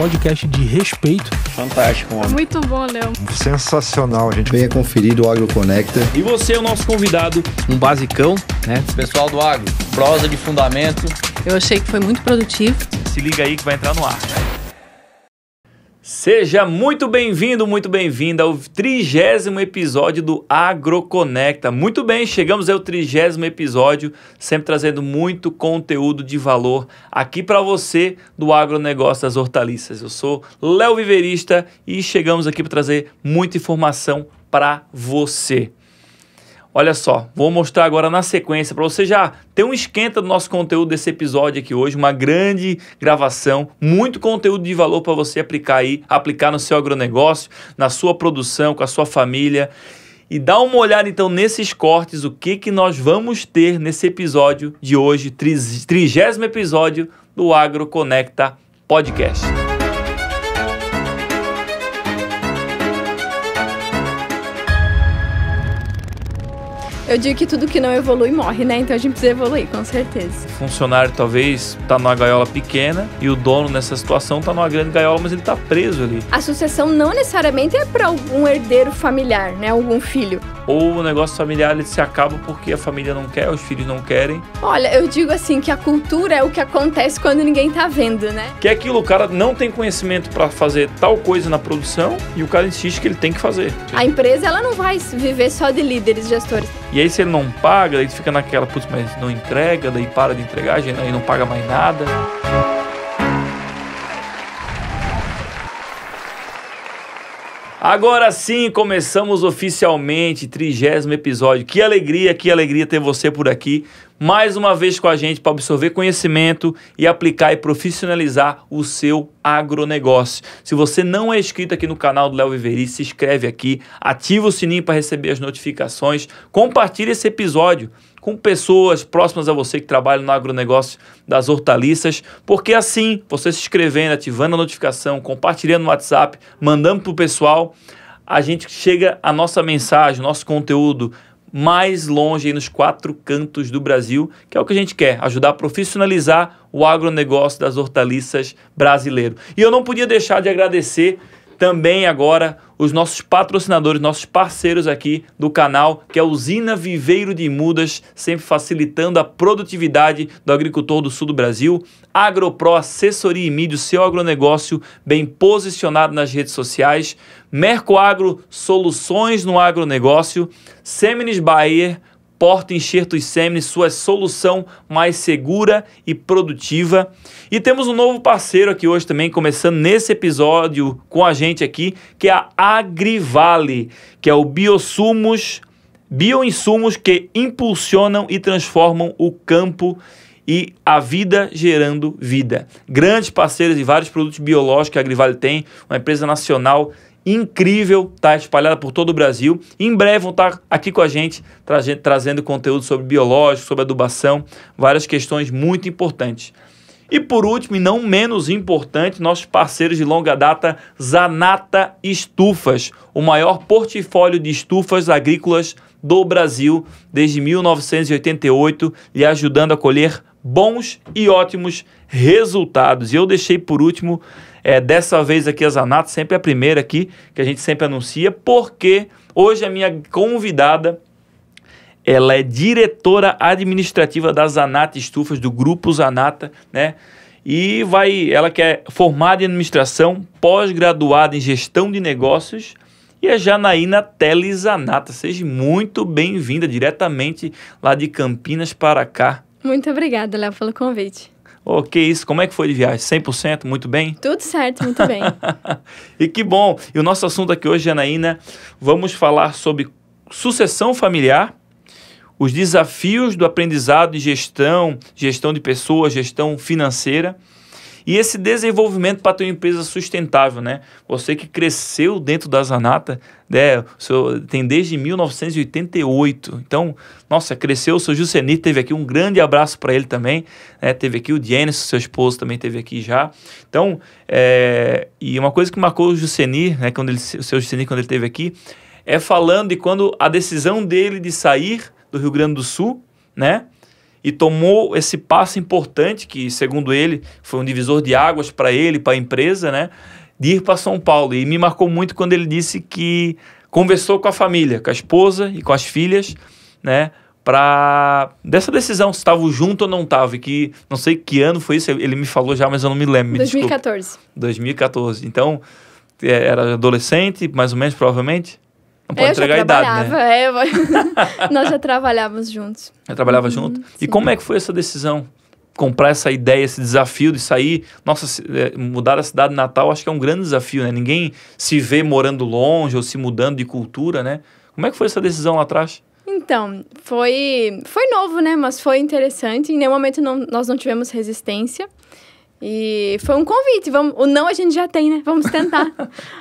podcast de respeito. Fantástico, mano. Muito bom, Léo. Sensacional, a gente. Venha conferir o AgroConecta. E você é o nosso convidado, um basicão, né? Pessoal do agro, prosa de fundamento. Eu achei que foi muito produtivo. Se liga aí que vai entrar no ar. Seja muito bem-vindo, muito bem-vinda ao 30º episódio do AgroConecta. Muito bem, chegamos ao 30º episódio, sempre trazendo muito conteúdo de valor aqui para você do agronegócio das hortaliças. Eu sou Léo Viverista e chegamos aqui para trazer muita informação para você. Olha só, vou mostrar agora na sequência para você já ter um esquenta do nosso conteúdo desse episódio aqui hoje, uma grande gravação, muito conteúdo de valor para você aplicar no seu agronegócio, na sua produção, com a sua família. E dá uma olhada então nesses cortes, o que nós vamos ter nesse episódio de hoje, 30º episódio do AgroConecta Podcast. Eu digo que tudo que não evolui morre, né? Então a gente precisa evoluir, com certeza. O funcionário talvez está numa gaiola pequena e o dono nessa situação está numa grande gaiola, mas ele está preso ali. A sucessão não necessariamente é para algum herdeiro familiar, né? Algum filho. Ou o negócio familiar ele se acaba porque a família não quer, os filhos não querem. Olha, eu digo assim que a cultura é o que acontece quando ninguém tá vendo, né? Que é aquilo, o cara não tem conhecimento para fazer tal coisa na produção e o cara insiste que ele tem que fazer. A empresa, ela não vai viver só de líderes, gestores. E aí se ele não paga, ele fica naquela, putz, mas não entrega, daí para de entregar, aí não paga mais nada. Agora sim, começamos oficialmente, 30º episódio. Que alegria ter você por aqui, mais uma vez com a gente para absorver conhecimento e aplicar e profissionalizar o seu agronegócio. Se você não é inscrito aqui no canal do Léo Viveri, se inscreve aqui, ativa o sininho para receber as notificações, compartilha esse episódio com pessoas próximas a você que trabalham no agronegócio das hortaliças, porque assim, você se inscrevendo, ativando a notificação, compartilhando no WhatsApp, mandando para o pessoal, a gente chega a nossa mensagem, o nosso conteúdo mais longe aí nos 4 cantos do Brasil, que é o que a gente quer, ajudar a profissionalizar o agronegócio das hortaliças brasileiro. E eu não podia deixar de agradecer também agora os nossos patrocinadores, nossos parceiros aqui do canal, que é a Usina Viveiro de Mudas, sempre facilitando a produtividade do agricultor do sul do Brasil. AgroPro, assessoria e mídia, seu agronegócio bem posicionado nas redes sociais. Mercoagro, soluções no agronegócio. Seminis Bayer, Porta Enxertos Seminis, sua solução mais segura e produtiva. E temos um novo parceiro aqui hoje também, começando nesse episódio com a gente aqui, que é a Agrivale, que é o bioinsumos que impulsionam e transformam o campo e a vida gerando vida. Grandes parceiros e vários produtos biológicos que a Agrivale tem, uma empresa nacional incrível, tá espalhada por todo o Brasil. Em breve vão estar aqui com a gente, trazendo conteúdo sobre biológico, sobre adubação, várias questões muito importantes. E por último, e não menos importante, nossos parceiros de longa data, Zanata Estufas, o maior portfólio de estufas agrícolas do Brasil desde 1988, lhe ajudando a colher bons e ótimos resultados. E eu deixei por último, dessa vez aqui a Zanata, sempre a primeira aqui, que a gente sempre anuncia, porque hoje a minha convidada, ela é diretora administrativa da Zanata Estufas, do Grupo Zanata, né? E ela que é formada em administração, pós-graduada em gestão de negócios, e a Janaína Teles Zanata. Seja muito bem-vinda, diretamente lá de Campinas para cá. Muito obrigada, Léo, pelo convite. Que isso, como é que foi de viagem? 100%? Muito bem? Tudo certo, muito bem. E que bom! E o nosso assunto aqui hoje, Janaína, vamos falar sobre sucessão familiar, os desafios do aprendizado de gestão de pessoas, gestão financeira e esse desenvolvimento para ter uma empresa sustentável, né? Você que cresceu dentro da Zanata, né? Tem desde 1988. Então, nossa, cresceu. O seu Jusenir teve aqui, um grande abraço para ele também, né? Teve aqui o Dienis, seu esposo, também teve aqui já. Então, e uma coisa que marcou o Jusenir, né? O seu Jusenir, quando ele esteve aqui, falando de quando a decisão dele de sair do Rio Grande do Sul, né? e tomou esse passo importante, que segundo ele, foi um divisor de águas para ele, para a empresa, né? De ir para São Paulo. E me marcou muito quando ele disse que conversou com a família, com a esposa e com as filhas, né? Dessa decisão, se estava junto ou não estava, e que não sei que ano foi isso, ele me falou já, mas eu não me lembro. 2014. 2014. Então, era adolescente, mais ou menos, provavelmente? Não pode entregar a idade, né? Nós já trabalhávamos juntos. Eu trabalhava junto? Sim. E como é que foi essa decisão? Comprar essa ideia, esse desafio de sair... Nossa, mudar a cidade natal, acho que é um grande desafio, né? Ninguém se vê morando longe ou se mudando de cultura, né? Como é que foi essa decisão lá atrás? Então, foi novo, né? Mas foi interessante. Em nenhum momento nós não tivemos resistência. E foi um convite. O não a gente já tem, né? Vamos tentar.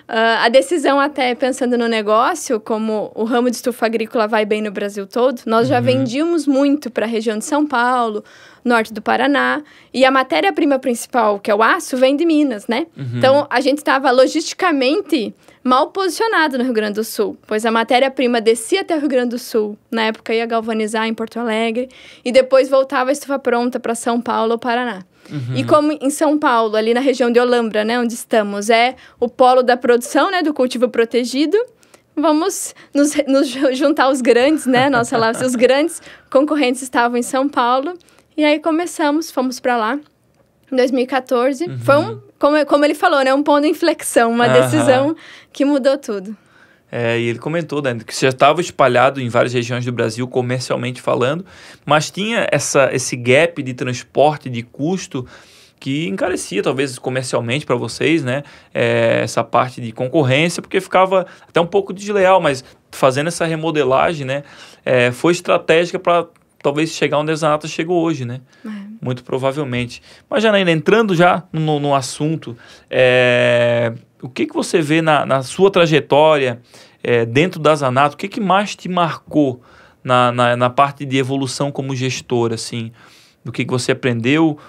A decisão, até pensando no negócio, como o ramo de estufa agrícola vai bem no Brasil todo, nós já vendíamos muito para a região de São Paulo, norte do Paraná. E a matéria-prima principal, que é o aço, vem de Minas, né? Então, a gente estava logisticamente mal posicionado no Rio Grande do Sul, pois a matéria-prima descia até o Rio Grande do Sul, na época ia galvanizar em Porto Alegre, e depois voltava a estufa pronta para São Paulo ou Paraná. E como em São Paulo, ali na região de Olambra, né, onde estamos, é o polo da produção, né, do cultivo protegido, vamos nos juntar os grandes, né, os grandes concorrentes estavam em São Paulo, e aí fomos para lá, em 2014, foi como ele falou, né, um ponto de inflexão, uma decisão que mudou tudo. E ele comentou, né, que já estava espalhado em várias regiões do Brasil, comercialmente falando, mas tinha esse gap de transporte, de custo, que encarecia, talvez, comercialmente para vocês, né, essa parte de concorrência, porque ficava até um pouco desleal, mas fazendo essa remodelagem, né, foi estratégica para talvez chegar onde a Zanata chegou hoje, né? Muito provavelmente. Mas, Janaína, entrando já no assunto, o que você vê na sua trajetória dentro da Zanata? O que mais te marcou na parte de evolução como gestor, assim? Do que você aprendeu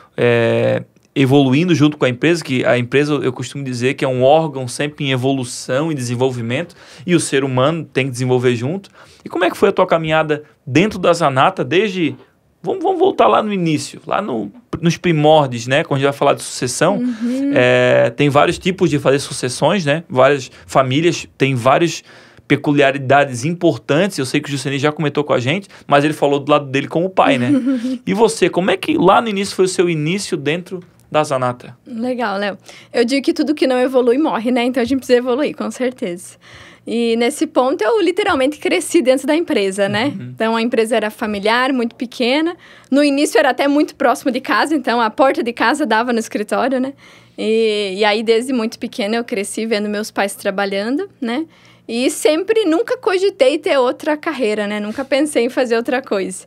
evoluindo junto com a empresa, que a empresa, eu costumo dizer que é um órgão sempre em evolução e desenvolvimento, e o ser humano tem que desenvolver junto. E como é que foi a tua caminhada dentro da Zanata, desde... Vamos voltar lá no início, lá nos primórdios, né? Quando a gente vai falar de sucessão, tem vários tipos de fazer sucessões, né? Várias famílias têm várias peculiaridades importantes. Eu sei que o Juscelino já comentou com a gente, mas ele falou do lado dele como pai, né? E você, como é que lá no início foi o seu início dentro da Zanata? Legal, Léo. Eu digo que tudo que não evolui morre, né? Então a gente precisa evoluir, com certeza. E nesse ponto eu literalmente cresci dentro da empresa, né? Então a empresa era familiar, muito pequena. No início era até muito próximo de casa, então a porta de casa dava no escritório, né? E aí desde muito pequena eu cresci vendo meus pais trabalhando, né? E nunca cogitei ter outra carreira, né? Nunca pensei em fazer outra coisa.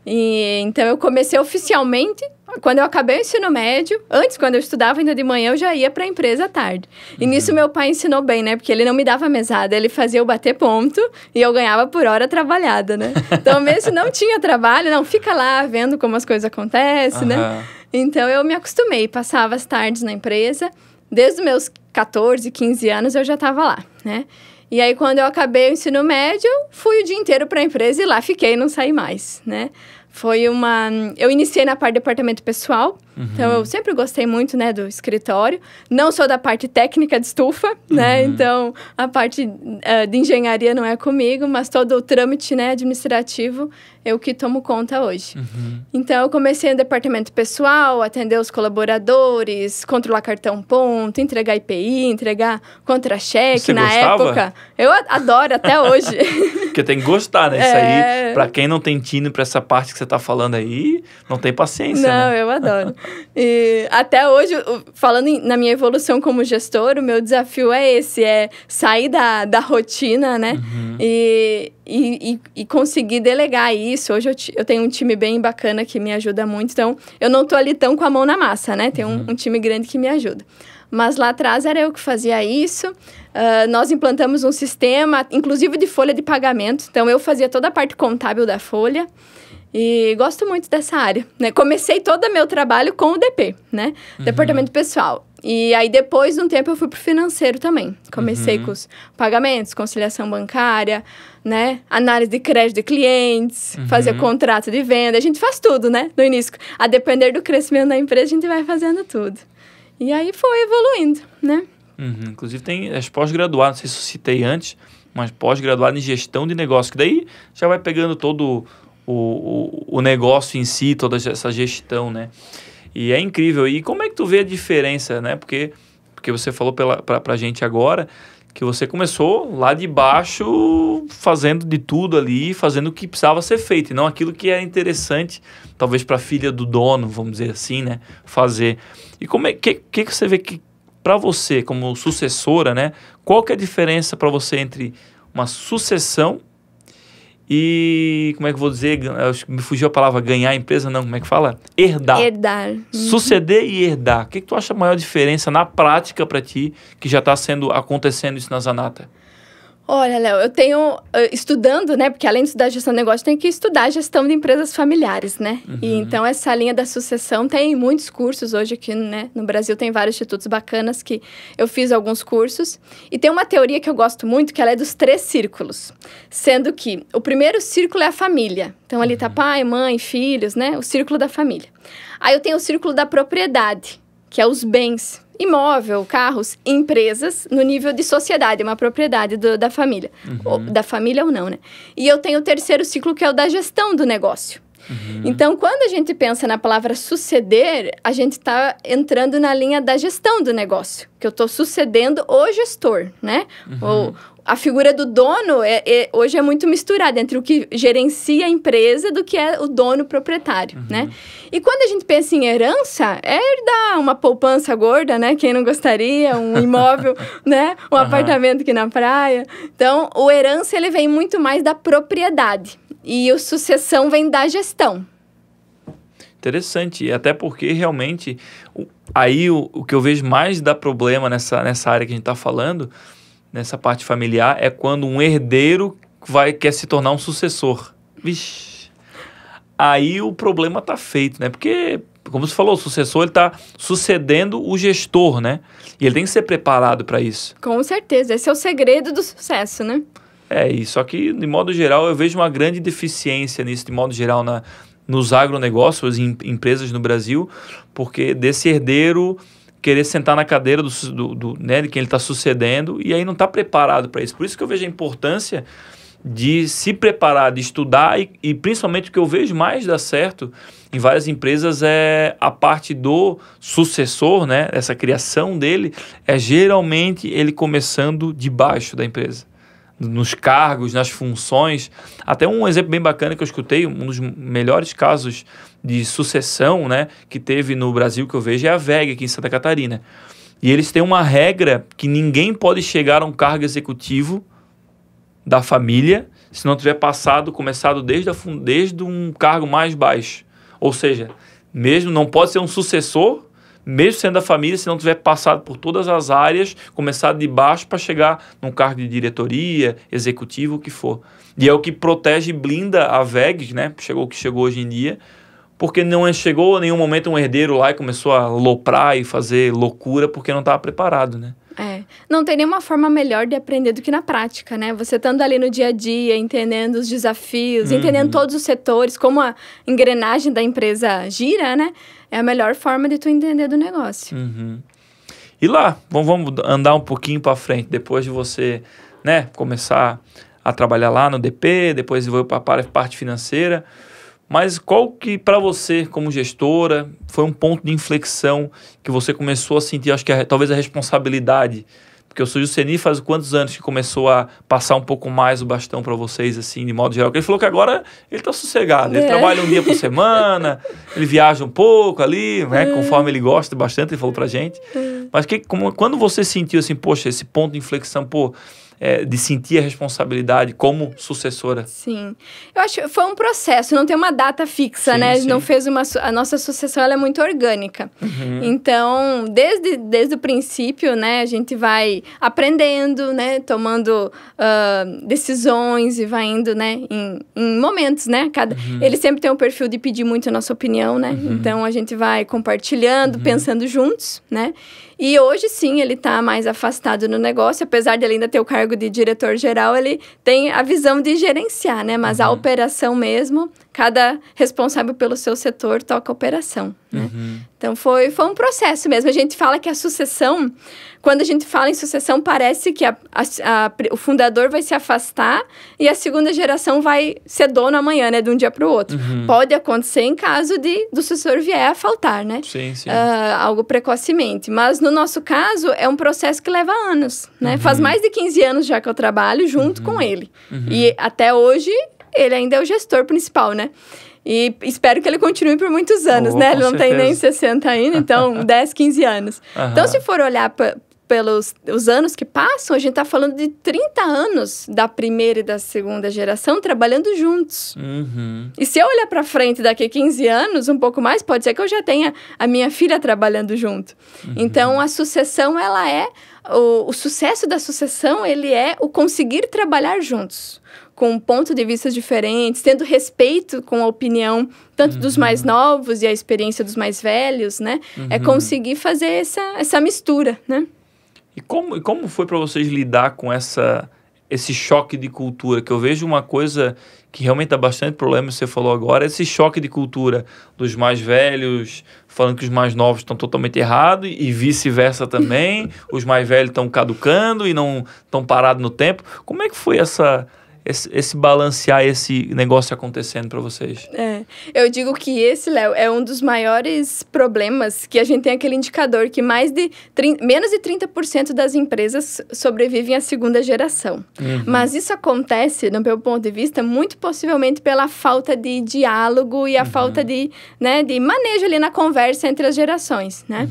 Então eu comecei oficialmente quando eu acabei o ensino médio. Antes, quando eu estudava ainda de manhã, eu já ia para a empresa à tarde. E nisso meu pai ensinou bem, né? Porque ele não me dava mesada, ele fazia eu bater ponto e eu ganhava por hora trabalhada, né? Então, mesmo se não tinha trabalho, não, fica lá vendo como as coisas acontecem, né? Então, eu me acostumei, passava as tardes na empresa. Desde os meus 14, 15 anos, eu já estava lá, né? E aí, quando eu acabei o ensino médio, fui o dia inteiro para a empresa e lá fiquei, não saí mais, né? Eu iniciei na parte de departamento pessoal, então eu sempre gostei muito, né, do escritório. Não sou da parte técnica de estufa, né, então a parte de engenharia não é comigo, mas todo o trâmite, né, administrativo eu que tomo conta hoje. Então eu comecei no departamento pessoal, atender os colaboradores, controlar cartão ponto, entregar IPI, entregar contra-cheque. Você na gostava? Época. Eu adoro até hoje. Porque tem que gostar, né? Isso aí, pra quem não tem tino pra essa parte que você tá falando aí, não tem paciência, Não, né? eu adoro. E até hoje, falando na minha evolução como gestor, o meu desafio é esse, é sair da rotina, né? E conseguir delegar isso. Hoje eu tenho um time bem bacana que me ajuda muito, então eu não tô ali tão com a mão na massa, né? Tem um time grande que me ajuda. Mas lá atrás era eu que fazia isso. Nós implantamos um sistema, inclusive de folha de pagamento. Então, eu fazia toda a parte contábil da folha. E gosto muito dessa área, né? Comecei todo o meu trabalho com o DP, né? Departamento Pessoal. E aí, depois de um tempo, eu fui pro financeiro também. Comecei com os pagamentos, conciliação bancária, né? Análise de crédito de clientes, fazer contrato de venda. A gente faz tudo, né? No início. A depender do crescimento da empresa, a gente vai fazendo tudo. E aí, foi evoluindo, né? Inclusive, tem as pós-graduadas, não sei se eu citei antes, mas pós-graduado em gestão de negócio, que daí já vai pegando todo o negócio em si, toda essa gestão, né? E é incrível. E como é que tu vê a diferença, né? Porque você falou pra gente agora que você começou lá de baixo, fazendo de tudo ali, fazendo o que precisava ser feito, e não aquilo que era interessante, talvez para a filha do dono, vamos dizer assim, né? Fazer. E como é que você vê que, para você, como sucessora, né? Qual que é a diferença para você entre uma sucessão e, como é que eu vou dizer, me fugiu a palavra ganhar a empresa, não, como é que fala? Herdar. Herdar. Suceder e herdar. O que tu acha a maior diferença na prática para ti, que já está acontecendo isso na Zanata? Olha, Léo, eu tenho, estudando, né, porque além de estudar gestão de negócio, tem que estudar gestão de empresas familiares, né? E então, essa linha da sucessão tem muitos cursos hoje aqui, né? No Brasil tem vários institutos bacanas que eu fiz alguns cursos. E tem uma teoria que eu gosto muito, que ela é dos 3 círculos. Sendo que o primeiro círculo é a família. Então, ali tá pai, mãe, filhos, né? O círculo da família. Aí eu tenho o círculo da propriedade, que é os bens. Imóvel, carros, empresas, no nível de sociedade, uma propriedade da família. Ou, da família ou não, né? E eu tenho o terceiro ciclo, que é o da gestão do negócio. Então, quando a gente pensa na palavra suceder, a gente está entrando na linha da gestão do negócio. Que eu estou sucedendo o gestor, né? A figura do dono hoje é muito misturada entre o que gerencia a empresa do que é o dono proprietário, né? E quando a gente pensa em herança, é herdar uma poupança gorda, né? Quem não gostaria, um imóvel, né? Um apartamento aqui na praia. Então, o herança, ele vem muito mais da propriedade. E o sucessão vem da gestão. Interessante, até porque realmente aí o que eu vejo mais dá problema nessa área que a gente está falando, nessa parte familiar, é quando um herdeiro quer se tornar um sucessor. Vixe, aí o problema está feito, né? Porque, como você falou, o sucessor está sucedendo o gestor, né? E ele tem que ser preparado para isso. Com certeza, esse é o segredo do sucesso, né? Isso. Só que, de modo geral, eu vejo uma grande deficiência nisso, de modo geral, nos agronegócios e empresas no Brasil, porque desse herdeiro querer sentar na cadeira né, de quem ele está sucedendo, e aí não está preparado para isso. Por isso que eu vejo a importância de se preparar, de estudar, e principalmente o que eu vejo mais dar certo em várias empresas é a parte do sucessor, né, essa criação dele, é geralmente ele começando de baixo da empresa, nos cargos, nas funções. Até um exemplo bem bacana que eu escutei, um dos melhores casos de sucessão, né, que teve no Brasil, que eu vejo, é a WEG, aqui em Santa Catarina. E eles têm uma regra que ninguém pode chegar a um cargo executivo da família se não tiver começado desde um cargo mais baixo. Ou seja, mesmo não pode ser um sucessor, mesmo sendo da família, se não tiver passado por todas as áreas, começado de baixo para chegar num cargo de diretoria, executivo, o que for. E é o que protege e blinda a WEG, né? Chegou o que chegou hoje em dia, porque não chegou em nenhum momento um herdeiro lá e começou a aloprar e fazer loucura porque não estava preparado, né? Não tem nenhuma forma melhor de aprender do que na prática, né? Você estando ali no dia a dia, entendendo os desafios, entendendo todos os setores, como a engrenagem da empresa gira, né? É a melhor forma de tu entender do negócio. E lá, vamos andar um pouquinho para frente, depois de você, né, começar a trabalhar lá no DP, depois eu vou para a parte financeira. Mas qual que, para você, como gestora, foi um ponto de inflexão que você começou a sentir, acho que talvez a responsabilidade? Porque o Sr. Jusceni faz quantos anos que começou a passar um pouco mais o bastão para vocês, assim, de modo geral? Porque ele falou que agora ele está sossegado, ele trabalha um dia por semana, ele viaja um pouco ali, né, conforme ele gosta bastante, ele falou pra gente. Mas quando você sentiu assim, poxa, esse ponto de inflexão, de sentir a responsabilidade como sucessora? Sim. Eu acho que foi um processo, não tem uma data fixa, Sim, né? sim. Não fez a nossa sucessão, ela é muito orgânica. Então, desde o princípio, né, a gente vai aprendendo, né, tomando decisões e vai indo, né, em momentos, né? Ele sempre tem um perfil de pedir muito a nossa opinião, né? Então, a gente vai compartilhando, pensando juntos, né? E hoje, sim, ele está mais afastado no negócio. Apesar de ele ainda ter o cargo de diretor-geral, ele tem a visão de gerenciar, né? Mas a operação mesmo, cada responsável pelo seu setor toca a operação, né? Então, foi um processo mesmo. A gente fala que a sucessão, quando a gente fala em sucessão, parece que o fundador vai se afastar e a segunda geração vai ser dono amanhã, né? De um dia para o outro. Pode acontecer em caso do sucessor vier a faltar, né? Sim, sim. Algo precocemente. Mas, no nosso caso, é um processo que leva anos, né? Faz mais de 15 anos já que eu trabalho junto com ele. E até hoje, ele ainda é o gestor principal, né? E espero que ele continue por muitos anos, né? Ele não tem nem 60 ainda, então 10, 15 anos. Então, se for olhar pelos os anos que passam, a gente está falando de 30 anos da primeira e da segunda geração trabalhando juntos. E se eu olhar para frente daqui a 15 anos, um pouco mais, pode ser que eu já tenha a minha filha trabalhando junto. Então, a sucessão, ela é... O sucesso da sucessão, ele é o conseguir trabalhar juntos, com pontos de vista diferentes, tendo respeito com a opinião tanto dos mais novos e a experiência dos mais velhos, né? É conseguir fazer essa mistura, né? E como foi para vocês lidar com esse choque de cultura? Que eu vejo uma coisa que realmente dá bastante problema, você falou agora, esse choque de cultura dos mais velhos falando que os mais novos estão totalmente errados e vice-versa também, os mais velhos estão caducando e não estão parados no tempo. Como é que foi esse balancear esse negócio acontecendo para vocês? Eu digo que esse, Léo, é um dos maiores problemas, que a gente tem aquele indicador que menos de 30% das empresas sobrevivem à segunda geração. Mas isso acontece, no meu ponto de vista, muito possivelmente pela falta de diálogo e a falta de manejo ali na conversa entre as gerações, né?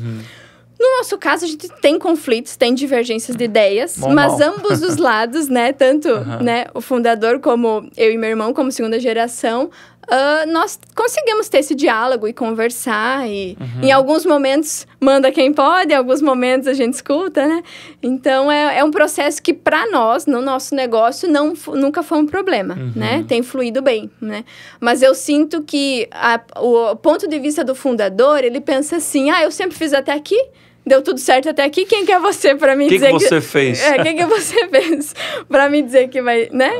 No nosso caso, a gente tem conflitos, tem divergências de ideias, mas ambos os lados, né, tanto né, o fundador como eu e meu irmão, como segunda geração, nós conseguimos ter esse diálogo e conversar e em alguns momentos manda quem pode, em alguns momentos a gente escuta, né? Então, é um processo que para nós, no nosso negócio, nunca foi um problema, né? Tem fluído bem, né? Mas eu sinto que o ponto de vista do fundador, ele pensa assim, eu sempre fiz até aqui, deu tudo certo até aqui, quem que é você para me dizer que você fez? Quem que você fez para me dizer que vai, né?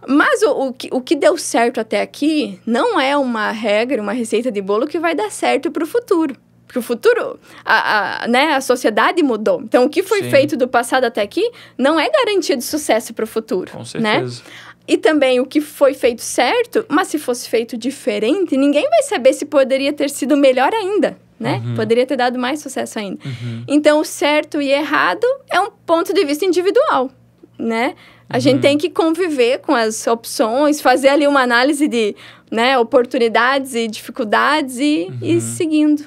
Mas o que deu certo até aqui não é uma regra, uma receita de bolo que vai dar certo para o futuro. Porque o futuro, a sociedade mudou. Então, o que foi feito do passado até aqui não é garantia de sucesso para o futuro. Com certeza. Né? E também o que foi feito certo, mas se fosse feito diferente, ninguém vai saber se poderia ter sido melhor ainda. Né? Poderia ter dado mais sucesso ainda. Então, o certo e errado é um ponto de vista individual, né? A gente tem que conviver com as opções, fazer ali uma análise de, né, oportunidades e dificuldades e ir seguindo.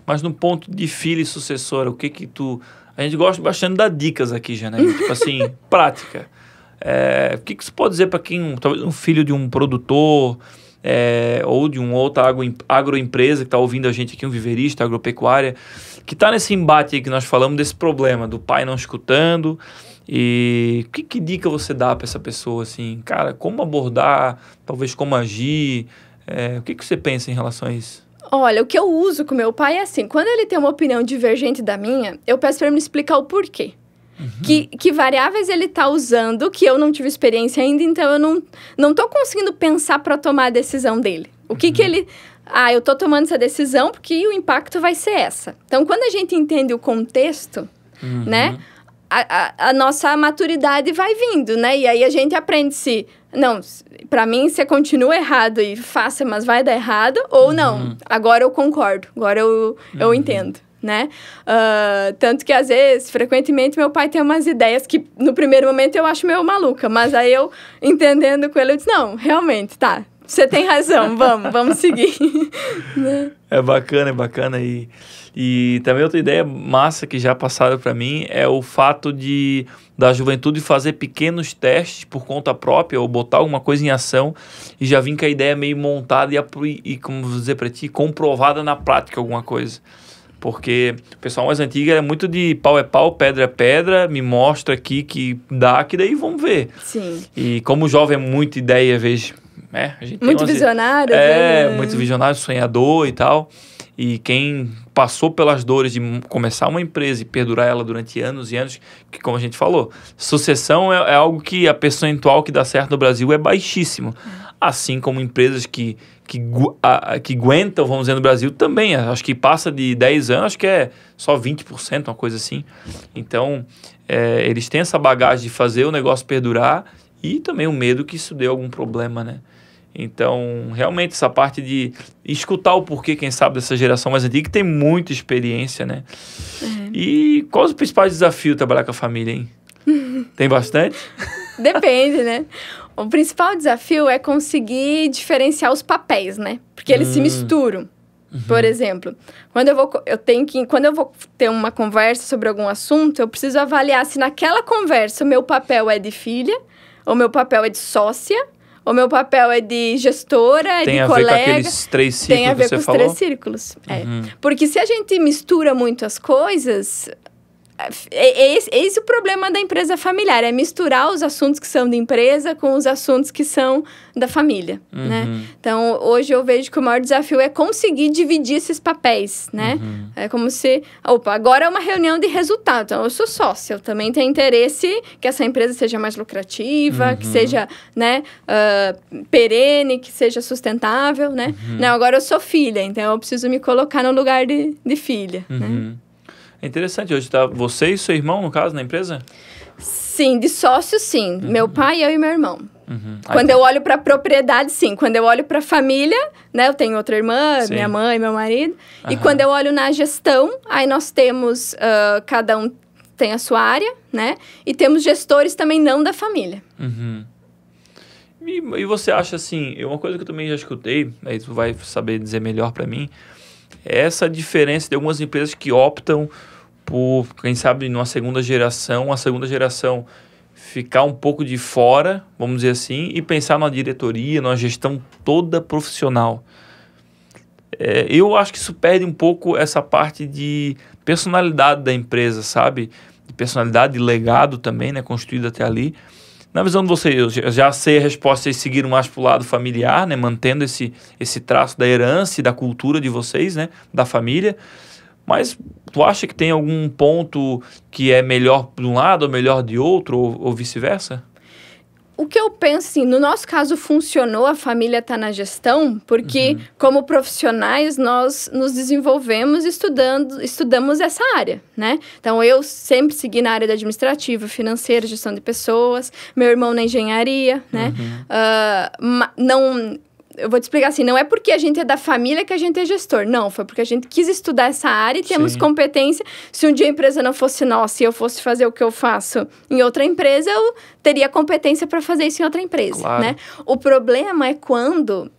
Mas no ponto de filha e sucessora, o que tu... A gente gosta bastante de dar dicas aqui, Janaína, tipo assim, prática. O que você pode dizer para quem, talvez um filho de um produtor... ou de uma outra agroempresa que está ouvindo a gente aqui, um viveirista, agropecuária, que está nesse embate aí que nós falamos desse problema do pai não escutando. E que dica você dá para essa pessoa, assim, cara, como abordar, talvez como agir, o que você pensa em relação a isso? Olha, o que eu uso com meu pai é assim, quando ele tem uma opinião divergente da minha, eu peço para ele me explicar o porquê. Que variáveis ele está usando, que eu não tive experiência ainda, então eu não estou conseguindo pensar para tomar a decisão dele. O que ele... eu estou tomando essa decisão porque o impacto vai ser essa. Então, quando a gente entende o contexto, né, a nossa maturidade vai vindo, né? E aí a gente aprende se... Não, para mim, você continua errado e faça, mas vai dar errado, ou não. Agora eu concordo, agora eu entendo. Né? Tanto que, às vezes, frequentemente, meu pai tem umas ideias que, no primeiro momento, eu acho meio maluca. Mas aí, eu, entendendo com ele, eu disse, não, realmente, tá. você tem razão, vamos seguir. É bacana. E também outra ideia massa que já passaram para mim é o fato da juventude fazer pequenos testes por conta própria ou botar alguma coisa em ação e já vir com a ideia meio montada e como vou dizer para ti, comprovada na prática alguma coisa. Porque o pessoal mais antigo é muito de pau é pau, pedra é pedra, me mostra aqui que dá, que daí vamos ver. Sim. E como o jovem é muita ideia, vejo, a gente muito visionário. Muito visionário, sonhador e tal. E quem passou pelas dores de começar uma empresa e perdurar ela durante anos e anos, que como a gente falou, sucessão é algo que a percentual que dá certo no Brasil é baixíssimo. Assim como empresas que aguentam, vamos dizer, no Brasil também. Acho que passa de 10 anos, acho que é só 20%, uma coisa assim. Então, eles têm essa bagagem de fazer o negócio perdurar e também o medo que isso dê algum problema, né? Então, realmente, essa parte de escutar o porquê, quem sabe, dessa geração mais antiga, que tem muita experiência, né? E quais os principais desafios de trabalhar com a família, hein? Tem bastante? Depende, né? O principal desafio é conseguir diferenciar os papéis, né? Porque eles se misturam. Por exemplo, quando eu vou ter uma conversa sobre algum assunto, eu preciso avaliar se naquela conversa o meu papel é de filha, ou meu papel é de sócia, o meu papel é de gestora, tem de colega. Tem a ver com aqueles 3 círculos tem a ver que você com os falou? 3 círculos. Porque se a gente mistura muito as coisas, esse é o problema da empresa familiar, é misturar os assuntos que são de empresa com os assuntos que são da família, né? Então, hoje eu vejo que o maior desafio é conseguir dividir esses papéis, né? É como se, agora é uma reunião de resultado, então eu sou sócia, eu também tenho interesse que essa empresa seja mais lucrativa, que seja, né, perene, que seja sustentável, né? Não, agora eu sou filha, então eu preciso me colocar no lugar de filha, né? É interessante, hoje está você e seu irmão, no caso, na empresa? Sim, de sócio, sim. Meu pai, eu e meu irmão. Quando eu olho para a propriedade, sim. Quando eu olho para a família, né? Eu tenho outra irmã, minha mãe, meu marido. E quando eu olho na gestão, aí nós temos... cada um tem a sua área, né? E temos gestores também não da família. E você acha assim... Uma coisa que eu também já escutei, aí tu vai saber dizer melhor para mim, é essa diferença de algumas empresas que optam por, quem sabe, numa segunda geração, a segunda geração ficar um pouco de fora, vamos dizer assim, e pensar numa diretoria, numa gestão toda profissional. Eu acho que isso perde um pouco essa parte de personalidade da empresa, sabe? De personalidade, de legado também, né? Construído até ali. Na visão de vocês, eu já sei a resposta, vocês seguiram mais para o lado familiar, né? Mantendo esse traço da herança e da cultura de vocês, né? Da família. Mas tu acha que tem algum ponto que é melhor de um lado ou melhor de outro, ou vice-versa? O que eu penso, assim, no nosso caso funcionou, a família está na gestão, porque como profissionais nós nos desenvolvemos estudamos essa área, né? Então, eu sempre segui na área da administrativa, financeira, gestão de pessoas, meu irmão na engenharia, né? Eu vou te explicar assim, não é porque a gente é da família que a gente é gestor. Não, foi porque a gente quis estudar essa área e temos competência. Se um dia a empresa não fosse nossa e eu fosse fazer o que eu faço em outra empresa, eu teria competência para fazer isso em outra empresa, né? O problema é quando,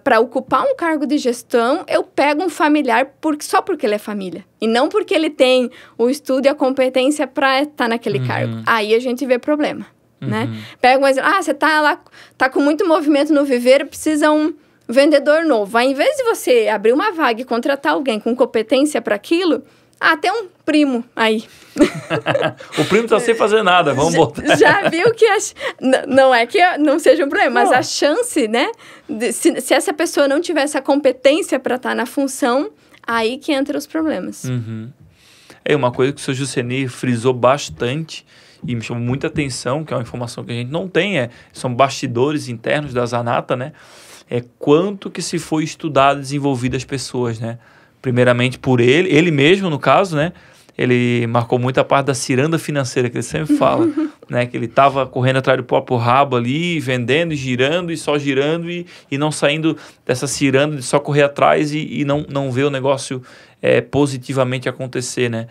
para ocupar um cargo de gestão, eu pego um familiar só porque ele é família. E não porque ele tem o estudo e a competência para estar naquele cargo. Aí a gente vê problema. Né? Pega um exemplo, você tá lá, tá com muito movimento no viveiro, precisa um vendedor novo. Aí, em vez de você abrir uma vaga e contratar alguém com competência para aquilo, tem um primo aí. O primo tá sem fazer nada, vamos botar. Já viu que... Não é que não seja um problema, mas a chance, né? Se essa pessoa não tiver essa competência para estar na função, aí que entra os problemas. É uma coisa que o seu Juceni frisou bastante e me chamou muita atenção, que é uma informação que a gente não tem, são bastidores internos da Zanata, né? É quanto que se foi estudado e desenvolvido as pessoas, né? Primeiramente por ele mesmo, no caso, né? Ele marcou muito a parte da ciranda financeira, que ele sempre fala, né? Que ele estava correndo atrás do próprio rabo ali, vendendo e girando, e só girando, e não saindo dessa ciranda de só correr atrás e não ver o negócio positivamente acontecer, né?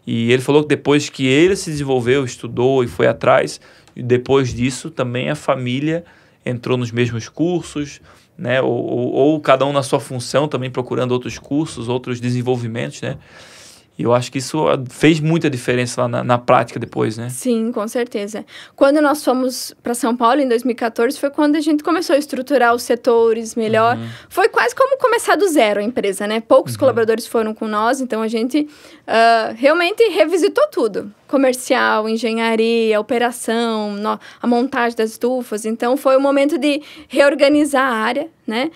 E ele falou que depois que ele se desenvolveu, estudou e foi atrás, e depois disso também a família entrou nos mesmos cursos, né? Ou cada um na sua função também procurando outros cursos, outros desenvolvimentos, né? E eu acho que isso fez muita diferença lá na prática depois, né? Sim, com certeza. Quando nós fomos para São Paulo, em 2014, foi quando a gente começou a estruturar os setores melhor. Foi quase como começar do zero a empresa, né? Poucos colaboradores foram com nós, então a gente realmente revisitou tudo. Comercial, engenharia, operação, a montagem das estufas. Então, foi o momento de reorganizar a área, né?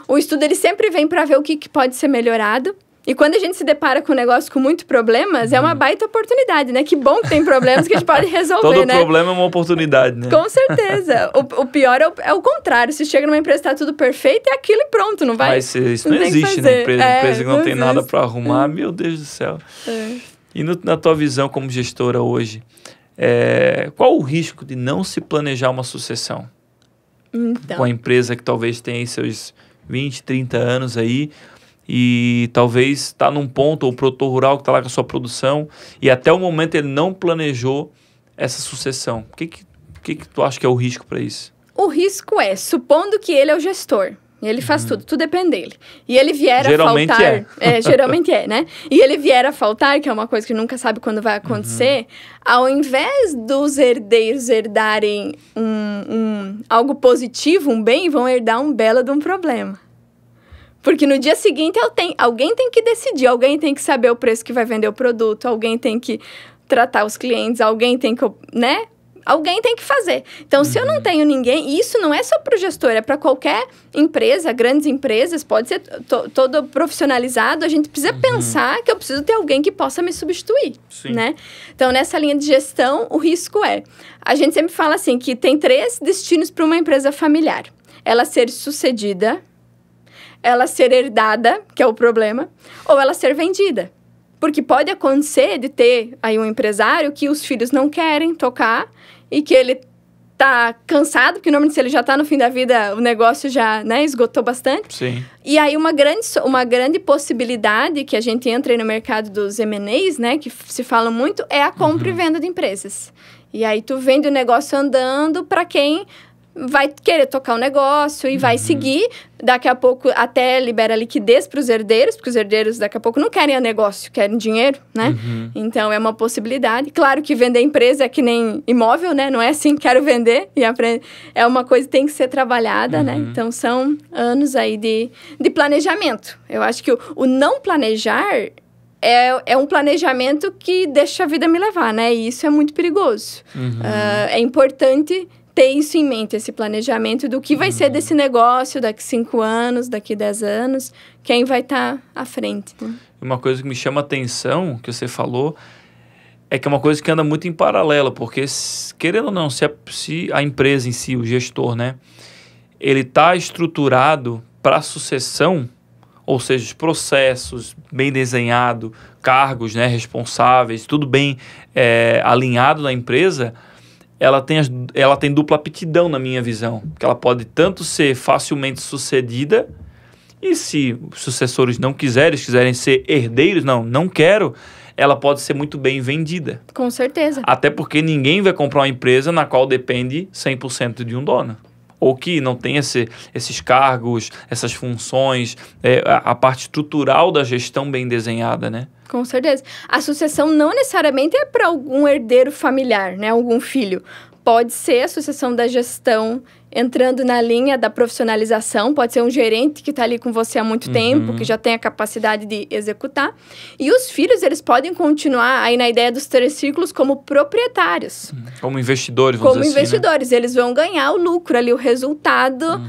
O estudo, ele sempre vem para ver o que pode ser melhorado. E quando a gente se depara com um negócio com muitos problemas, é uma baita oportunidade, né? Que bom que tem problemas que a gente pode resolver, Todo né? problema é uma oportunidade, né? Com certeza. O pior é o contrário. Se chega numa empresa e tá tudo perfeito, é aquilo e pronto, não vai? Mas isso não existe, né? Empresa que não tem nada para arrumar, meu Deus do céu. E na tua visão como gestora hoje, qual o risco de não se planejar uma sucessão? Então. Com a empresa que talvez tenha seus 20, 30 anos aí, e talvez está num ponto, ou o produtor rural que está lá com a sua produção, e até o momento ele não planejou essa sucessão. O que tu acha que é o risco para isso? O risco é, supondo que ele é o gestor, e ele faz tudo depende dele. E ele vier Geralmente a faltar... Geralmente é, né? E ele vier a faltar, que é uma coisa que nunca sabe quando vai acontecer, ao invés dos herdeiros herdarem algo positivo, um bem, vão herdar um belo de um problema. Porque no dia seguinte alguém tem que decidir, alguém tem que saber o preço que vai vender o produto, alguém tem que tratar os clientes, alguém tem que, né? Alguém tem que fazer. Então, se eu não tenho ninguém, e isso não é só para o gestor, é para qualquer empresa, grandes empresas, pode ser todo profissionalizado, a gente precisa pensar que eu preciso ter alguém que possa me substituir, né? Então, nessa linha de gestão, o risco a gente sempre fala assim, que tem 3 destinos para uma empresa familiar. Ela ser sucedida, ela ser herdada, que é o problema, ou ela ser vendida. Porque pode acontecer de ter aí um empresário que os filhos não querem tocar e que ele tá cansado, porque normalmente se ele já tá no fim da vida, o negócio já, né, esgotou bastante. Sim. E aí uma grande possibilidade que a gente entra aí no mercado dos M&As, né, que se fala muito, é a compra e venda de empresas. E aí tu vende o negócio andando para quem vai querer tocar o negócio e vai seguir. Daqui a pouco até libera liquidez para os herdeiros, porque os herdeiros daqui a pouco não querem negócio, querem dinheiro, né? Então, é uma possibilidade. Claro que vender empresa é que nem imóvel, né? Não é assim, quero vender e aprender. É uma coisa que tem que ser trabalhada, né? Então, são anos aí de planejamento. Eu acho que o não planejar é um planejamento que deixa a vida me levar, né? E isso é muito perigoso. É importante ter isso em mente, esse planejamento do que vai ser desse negócio daqui 5 anos, daqui 10 anos, quem vai estar à frente. Né? Uma coisa que me chama a atenção, que você falou, é que é uma coisa que anda muito em paralelo, porque, querendo ou não, se a empresa em si, o gestor, né, ele está estruturado para a sucessão, ou seja, os processos bem desenhados, cargos, né, responsáveis, tudo bem alinhado na empresa, ela tem dupla aptidão na minha visão, que ela pode tanto ser facilmente sucedida, e se os sucessores não quiserem ser herdeiros, não quero, ela pode ser muito bem vendida. Com certeza. Até porque ninguém vai comprar uma empresa na qual depende 100% de um dono. Ou que não tem esses cargos, essas funções, a parte estrutural da gestão bem desenhada, né? Com certeza. A sucessão não necessariamente é para algum herdeiro familiar, né? Algum filho. Pode ser a sucessão da gestão entrando na linha da profissionalização, pode ser um gerente que está ali com você há muito tempo, que já tem a capacidade de executar. E os filhos, eles podem continuar aí na ideia dos 3 círculos como proprietários. Como investidores, vamos dizer assim, investidores, né? Eles vão ganhar o lucro ali, o resultado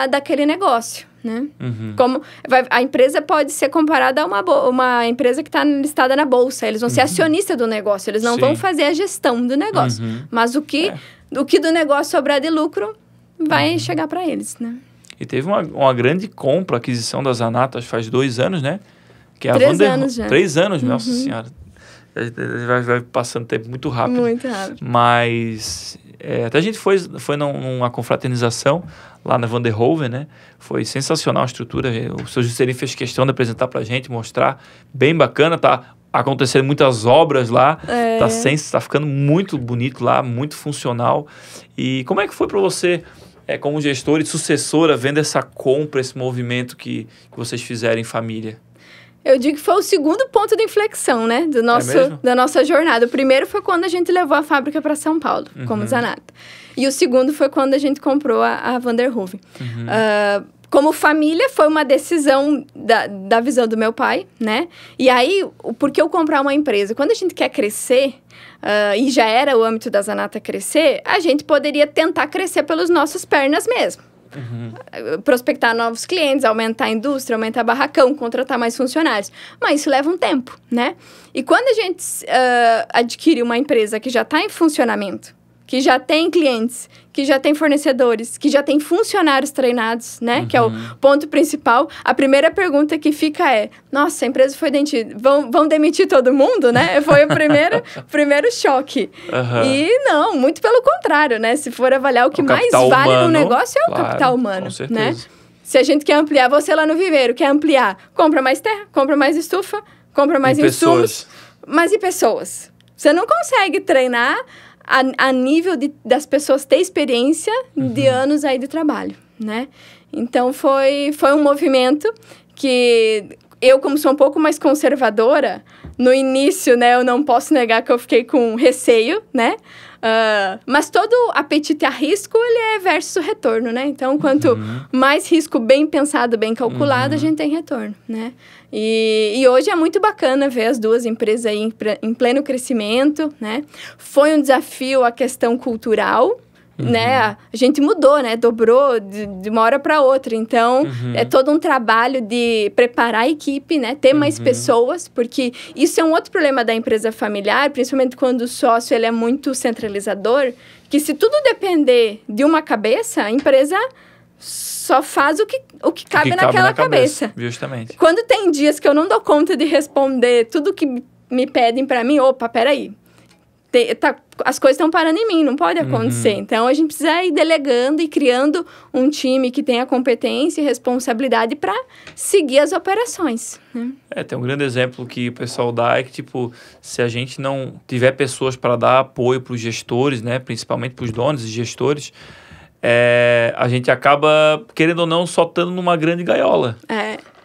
daquele negócio. Né? Como a empresa pode ser comparada a uma empresa que está listada na bolsa. Eles vão ser acionistas do negócio, eles não vão fazer a gestão do negócio. Mas o que do negócio sobrar de lucro vai chegar para eles, né? E teve uma grande compra, aquisição da Zanata, faz 2 anos, né? Que é 3 anos já. 3 anos, nossa senhora. Vai passando tempo muito rápido. Muito rápido. Mas até a gente foi numa confraternização lá na Van der Hoeven, né? Foi sensacional a estrutura. O seu Juscelino fez questão de apresentar pra gente, mostrar. Bem bacana, tá acontecendo muitas obras lá. Tá ficando muito bonito lá, muito funcional. E como é que foi para você, como gestora e sucessora, vendo essa compra, esse movimento que vocês fizeram em família? Eu digo que foi o segundo ponto de inflexão, né? Da nossa jornada. O primeiro foi quando a gente levou a fábrica para São Paulo, como Zanata. E o segundo foi quando a gente comprou a Vanderhooven. Como família, foi uma decisão da visão do meu pai, né? E aí, por que eu comprar uma empresa? Quando a gente quer crescer, e já era o âmbito da Zanata crescer, a gente poderia tentar crescer pelas nossas pernas mesmo. Prospectar novos clientes, aumentar a indústria, aumentar barracão, contratar mais funcionários. Mas isso leva um tempo, né? E quando a gente adquire uma empresa que já está em funcionamento, que já tem clientes, que já tem fornecedores, que já tem funcionários treinados, né? Que é o ponto principal. A primeira pergunta que fica é, nossa, a empresa foi demitida, vão demitir todo mundo, né? Foi o primeiro choque. E não, muito pelo contrário, né? Se for avaliar o que mais vale no negócio é o capital humano, com certeza, né? Se a gente quer ampliar, você lá no viveiro quer ampliar, compra mais terra, compra mais estufa, compra mais insumos. Mas e pessoas? Você não consegue treinar a nível das pessoas ter experiência de anos aí de trabalho, né? Então, foi um movimento que eu, como sou um pouco mais conservadora, no início, né, eu não posso negar que eu fiquei com receio, né? Mas todo apetite a risco, ele é versus o retorno, né? Então, quanto mais risco bem pensado, bem calculado, a gente tem retorno, né? E hoje é muito bacana ver as duas empresas aí em pleno crescimento, né? Foi um desafio a questão cultural, né? A gente mudou, né? Dobrou de uma hora para outra. Então, é todo um trabalho de preparar a equipe, né? Ter mais pessoas, porque isso é um outro problema da empresa familiar, principalmente quando o sócio ele é muito centralizador, que se tudo depender de uma cabeça, a empresa só faz o que cabe naquela cabeça. Justamente. Quando tem dias que eu não dou conta de responder tudo que me pedem para mim, opa, peraí. As coisas estão parando em mim, não pode acontecer. Então, a gente precisa ir delegando e criando um time que tenha competência e responsabilidade para seguir as operações. Né? Tem um grande exemplo que o pessoal dá, é que, tipo, se a gente não tiver pessoas para dar apoio para os gestores, né, principalmente para os donos e gestores, a gente acaba, querendo ou não, só estando numa grande gaiola.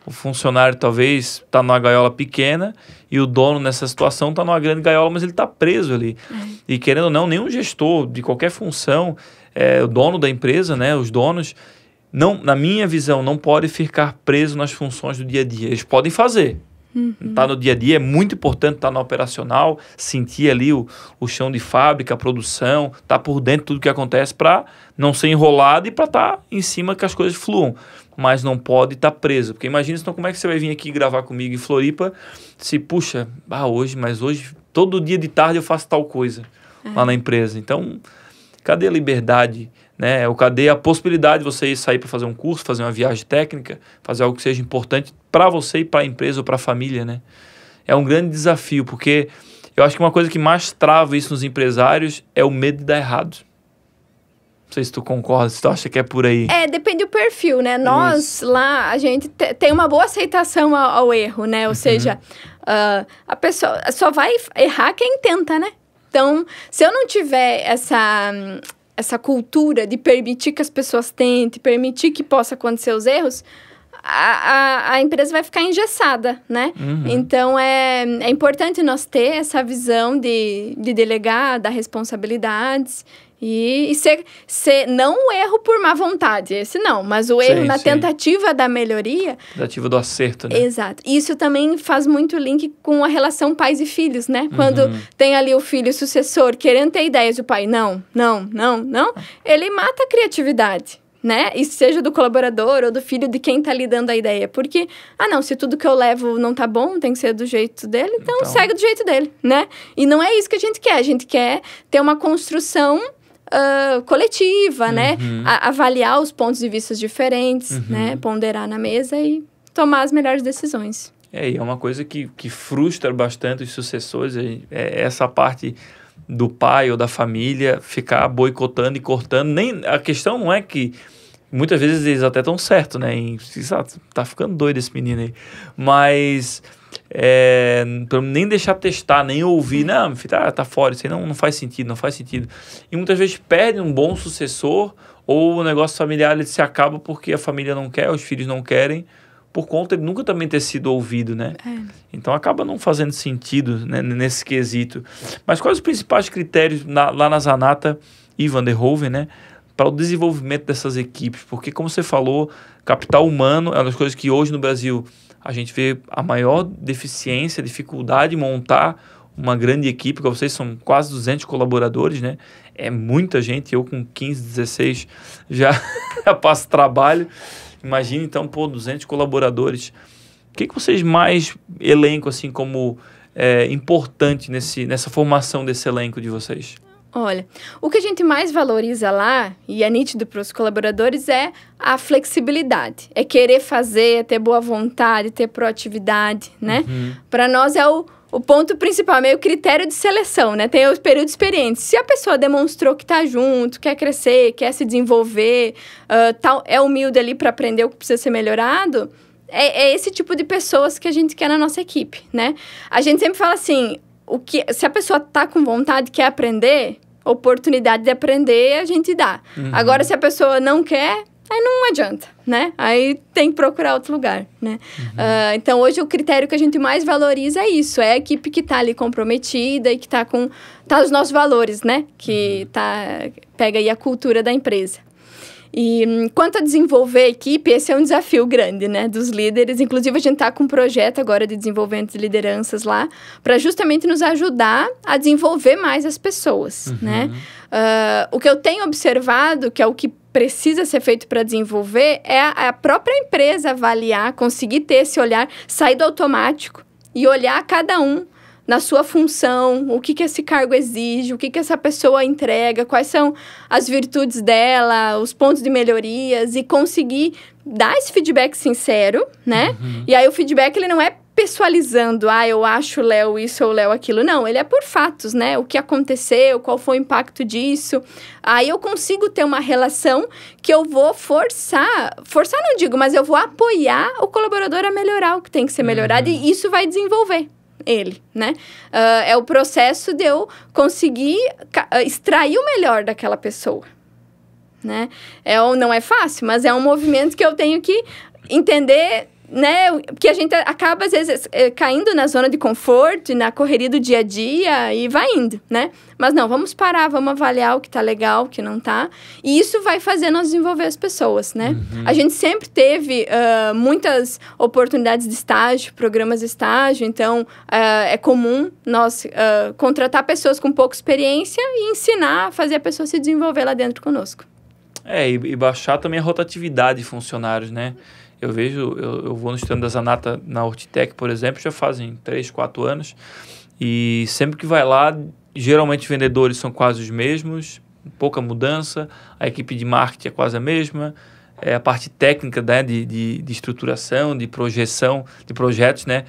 O funcionário talvez está numa gaiola pequena e o dono nessa situação está numa grande gaiola, mas ele está preso ali. E querendo ou não, nenhum gestor de qualquer função, o dono da empresa, né, os donos, não, na minha visão, não pode ficar preso nas funções do dia a dia. Eles podem fazer. Tá no dia a dia, é muito importante estar no operacional, sentir ali o chão de fábrica, a produção, estar por dentro de tudo que acontece para não ser enrolado e para estar em cima que as coisas fluam. Mas não pode estar preso. Porque imagina, então, como é que você vai vir aqui gravar comigo em Floripa se, puxa, hoje, todo dia de tarde eu faço tal coisa lá na empresa. Então, cadê a liberdade, né? Cadê a possibilidade de você sair para fazer um curso, fazer uma viagem técnica, fazer algo que seja importante para você e para a empresa ou para a família, né? É um grande desafio, porque eu acho que uma coisa que mais trava isso nos empresários é o medo de dar errado. Não sei se tu concorda, se tu acha que é por aí. Depende do perfil, né? Nós, lá, a gente tem uma boa aceitação ao erro, né? Ou seja, a pessoa só vai errar quem tenta, né? Então, se eu não tiver essa cultura de permitir que as pessoas tentem, permitir que possa acontecer os erros, a empresa vai ficar engessada, né? Então, é importante nós ter essa visão de delegar, dar responsabilidades e ser não o erro por má vontade, esse não, mas o erro na tentativa da melhoria. Tentativa do acerto, né? Exato. Isso também faz muito link com a relação pais e filhos, né? Quando tem ali o filho sucessor querendo ter ideias, o pai, não, ele mata a criatividade, né? E seja do colaborador ou do filho de quem tá lhe dando a ideia. Porque, se tudo que eu levo não tá bom, tem que ser do jeito dele, então segue do jeito dele, né? E não é isso que a gente quer. A gente quer ter uma construção coletiva, né? Avaliar os pontos de vista diferentes, né? Ponderar na mesa e tomar as melhores decisões. E é uma coisa que frustra bastante os sucessores, essa parte do pai ou da família ficar boicotando e cortando. A questão não é que muitas vezes eles até estão certos, né? Tá ficando doido esse menino aí. Mas Pra nem deixar testar, nem ouvir. Não, meu filho, tá fora, isso aí não faz sentido, não faz sentido. E muitas vezes perde um bom sucessor, ou o negócio familiar ele se acaba porque a família não quer, os filhos não querem, por conta de nunca também ter sido ouvido, né? Então acaba não fazendo sentido, né, nesse quesito. Mas quais os principais critérios lá na Zanata e Van der Hoeven, né, para o desenvolvimento dessas equipes? Porque, como você falou, capital humano é uma das coisas que hoje no Brasil a gente vê a maior deficiência, dificuldade de montar uma grande equipe, que vocês são quase 200 colaboradores, né? É muita gente, eu com 15, 16 já passo trabalho. Imagina, então, 200 colaboradores. O que vocês mais elencam, assim, como importante nessa formação desse elenco de vocês? Olha, o que a gente mais valoriza lá, e é nítido para os colaboradores, é a flexibilidade. É querer fazer, é ter boa vontade, ter proatividade, né? Para nós é o ponto principal, meio critério de seleção, né? Tem o período experiente. Se a pessoa demonstrou que está junto, quer crescer, quer se desenvolver, é humilde ali para aprender o que precisa ser melhorado, é esse tipo de pessoas que a gente quer na nossa equipe, né? A gente sempre fala assim, se a pessoa está com vontade, quer aprender, oportunidade de aprender, a gente dá. Agora, se a pessoa não quer, aí não adianta, né? Aí tem que procurar outro lugar, né? Então, hoje, o critério que a gente mais valoriza é isso. É a equipe que está ali comprometida e que tá os nossos valores, né? Que pega aí a cultura da empresa. E quanto a desenvolver a equipe, esse é um desafio grande, né? Dos líderes. Inclusive, a gente está com um projeto agora de desenvolvimento de lideranças lá, para justamente nos ajudar a desenvolver mais as pessoas, né? O que eu tenho observado, que é o que precisa ser feito para desenvolver, é a própria empresa avaliar, conseguir ter esse olhar, sair do automático e olhar cada um na sua função, o que esse cargo exige, o que essa pessoa entrega, quais são as virtudes dela, os pontos de melhorias, e conseguir dar esse feedback sincero, né? E aí o feedback, ele não é pessoalizando, eu acho Léo isso ou Léo aquilo. Não, ele é por fatos, né? O que aconteceu, qual foi o impacto disso. Aí eu consigo ter uma relação que eu vou forçar não digo, mas eu vou apoiar o colaborador a melhorar o que tem que ser melhorado, e isso vai desenvolver ele, né? É o processo de eu conseguir extrair o melhor daquela pessoa, né? Não é fácil, mas é um movimento que eu tenho que entender, né? Porque a gente acaba, às vezes, caindo na zona de conforto, na correria do dia a dia, e vai indo, né? Mas não, vamos parar, vamos avaliar o que tá legal, o que não tá. E isso vai fazer nós desenvolver as pessoas, né? A gente sempre teve muitas oportunidades de estágio, programas de estágio. Então, é comum nós contratar pessoas com pouca experiência e ensinar a fazer a pessoa se desenvolver lá dentro conosco. E baixar também a rotatividade de funcionários, né? Eu vejo, eu vou no stand da Zanata na Hortitec, por exemplo, já fazem 3, 4 anos. E sempre que vai lá, geralmente vendedores são quase os mesmos, pouca mudança. A equipe de marketing é quase a mesma. A parte técnica, né, de estruturação, de projeção de projetos, né,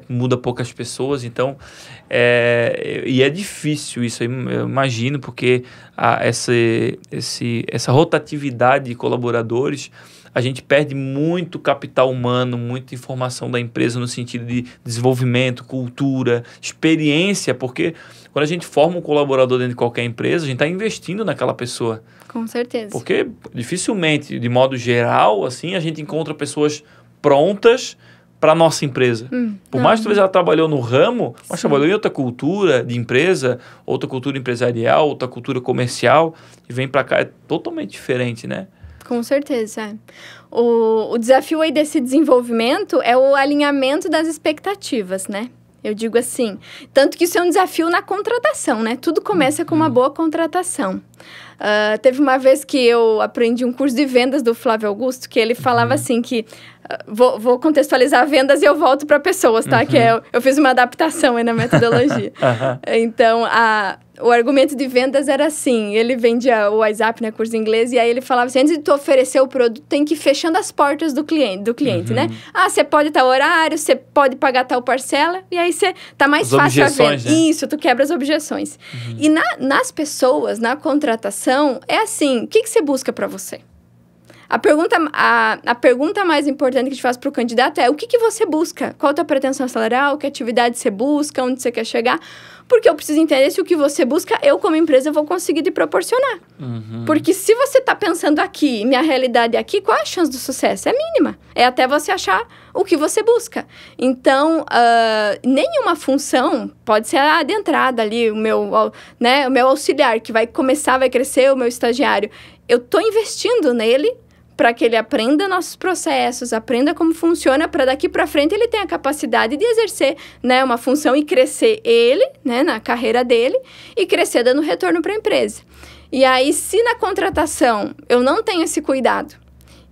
muda poucas pessoas. Então, e é difícil isso, eu imagino, porque essa rotatividade de colaboradores, a gente perde muito capital humano, muita informação da empresa no sentido de desenvolvimento, cultura, experiência, porque quando a gente forma um colaborador dentro de qualquer empresa, a gente está investindo naquela pessoa. Com certeza. Porque dificilmente, de modo geral, assim, a gente encontra pessoas prontas para a nossa empresa. Por mais que talvez ela trabalhou no ramo, mas trabalhou em outra cultura de empresa, outra cultura empresarial, outra cultura comercial, e vem para cá, é totalmente diferente, né? Com certeza. O desafio aí desse desenvolvimento é o alinhamento das expectativas, né? Eu digo assim, tanto que isso é um desafio na contratação, né? Tudo começa com uma boa contratação. Teve uma vez que eu aprendi um curso de vendas do Flávio Augusto, que ele falava assim que... Vou contextualizar vendas e eu volto para pessoas, tá? Que eu fiz uma adaptação aí na metodologia. Então, o argumento de vendas era assim, ele vendia o WhatsApp, né, curso de inglês, e aí ele falava assim, antes de tu oferecer o produto, tem que ir fechando as portas do cliente, né? Você pode tal horário, você pode pagar tal parcela, e aí você tá mais fácil a venda. Né? Isso, tu quebra as objeções. E nas pessoas, na contratação, é assim, o que você busca para você? A pergunta mais importante que a gente faz para o candidato é: o que você busca? Qual a tua pretensão salarial? Que atividade você busca? Onde você quer chegar? Porque eu preciso entender se o que você busca, eu como empresa vou conseguir te proporcionar. Porque se você está pensando aqui, minha realidade é aqui, qual é a chance do sucesso? É mínima. É até você achar o que você busca. Então, nenhuma função pode ser adentrada ali, o meu auxiliar, que vai começar, vai crescer, o meu estagiário. Eu estou investindo nele para que ele aprenda nossos processos, aprenda como funciona, para daqui para frente ele tenha a capacidade de exercer, né, uma função e crescer ele, né, na carreira dele, e crescer dando retorno para a empresa. E aí, se na contratação eu não tenho esse cuidado,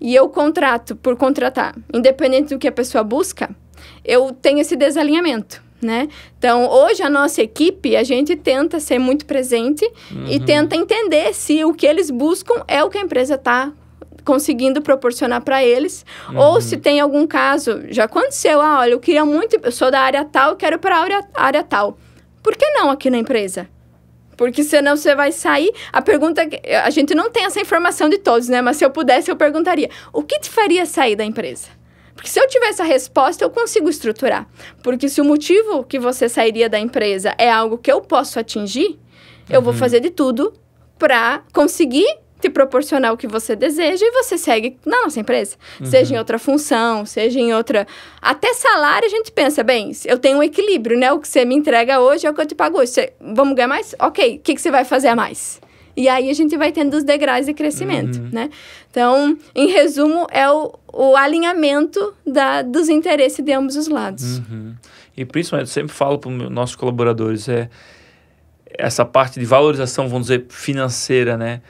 e eu contrato por contratar, independente do que a pessoa busca, eu tenho esse desalinhamento, né? Então, hoje a nossa equipe, a gente tenta ser muito presente e tenta entender se o que eles buscam é o que a empresa está conseguindo proporcionar para eles, ou se tem algum caso, já aconteceu, olha, eu queria muito, eu sou da área tal, eu quero ir para a área tal. Por que não aqui na empresa? Porque senão você vai sair, a pergunta, a gente não tem essa informação de todos, né? Mas se eu pudesse, eu perguntaria, o que te faria sair da empresa? Porque se eu tivesse a resposta, eu consigo estruturar. Porque se o motivo que você sairia da empresa é algo que eu posso atingir, eu vou fazer de tudo para conseguir te proporcionar o que você deseja e você segue na nossa empresa. Seja em outra função, seja em outra... Até salário a gente pensa, bem, eu tenho um equilíbrio, né? O que você me entrega hoje é o que eu te pago hoje. Vamos ganhar mais? Ok, o que você vai fazer a mais? E aí a gente vai tendo os degraus de crescimento, né? Então, em resumo, é o alinhamento dos interesses de ambos os lados. E principalmente, eu sempre falo para os nossos colaboradores, essa parte de valorização, vamos dizer, financeira, né?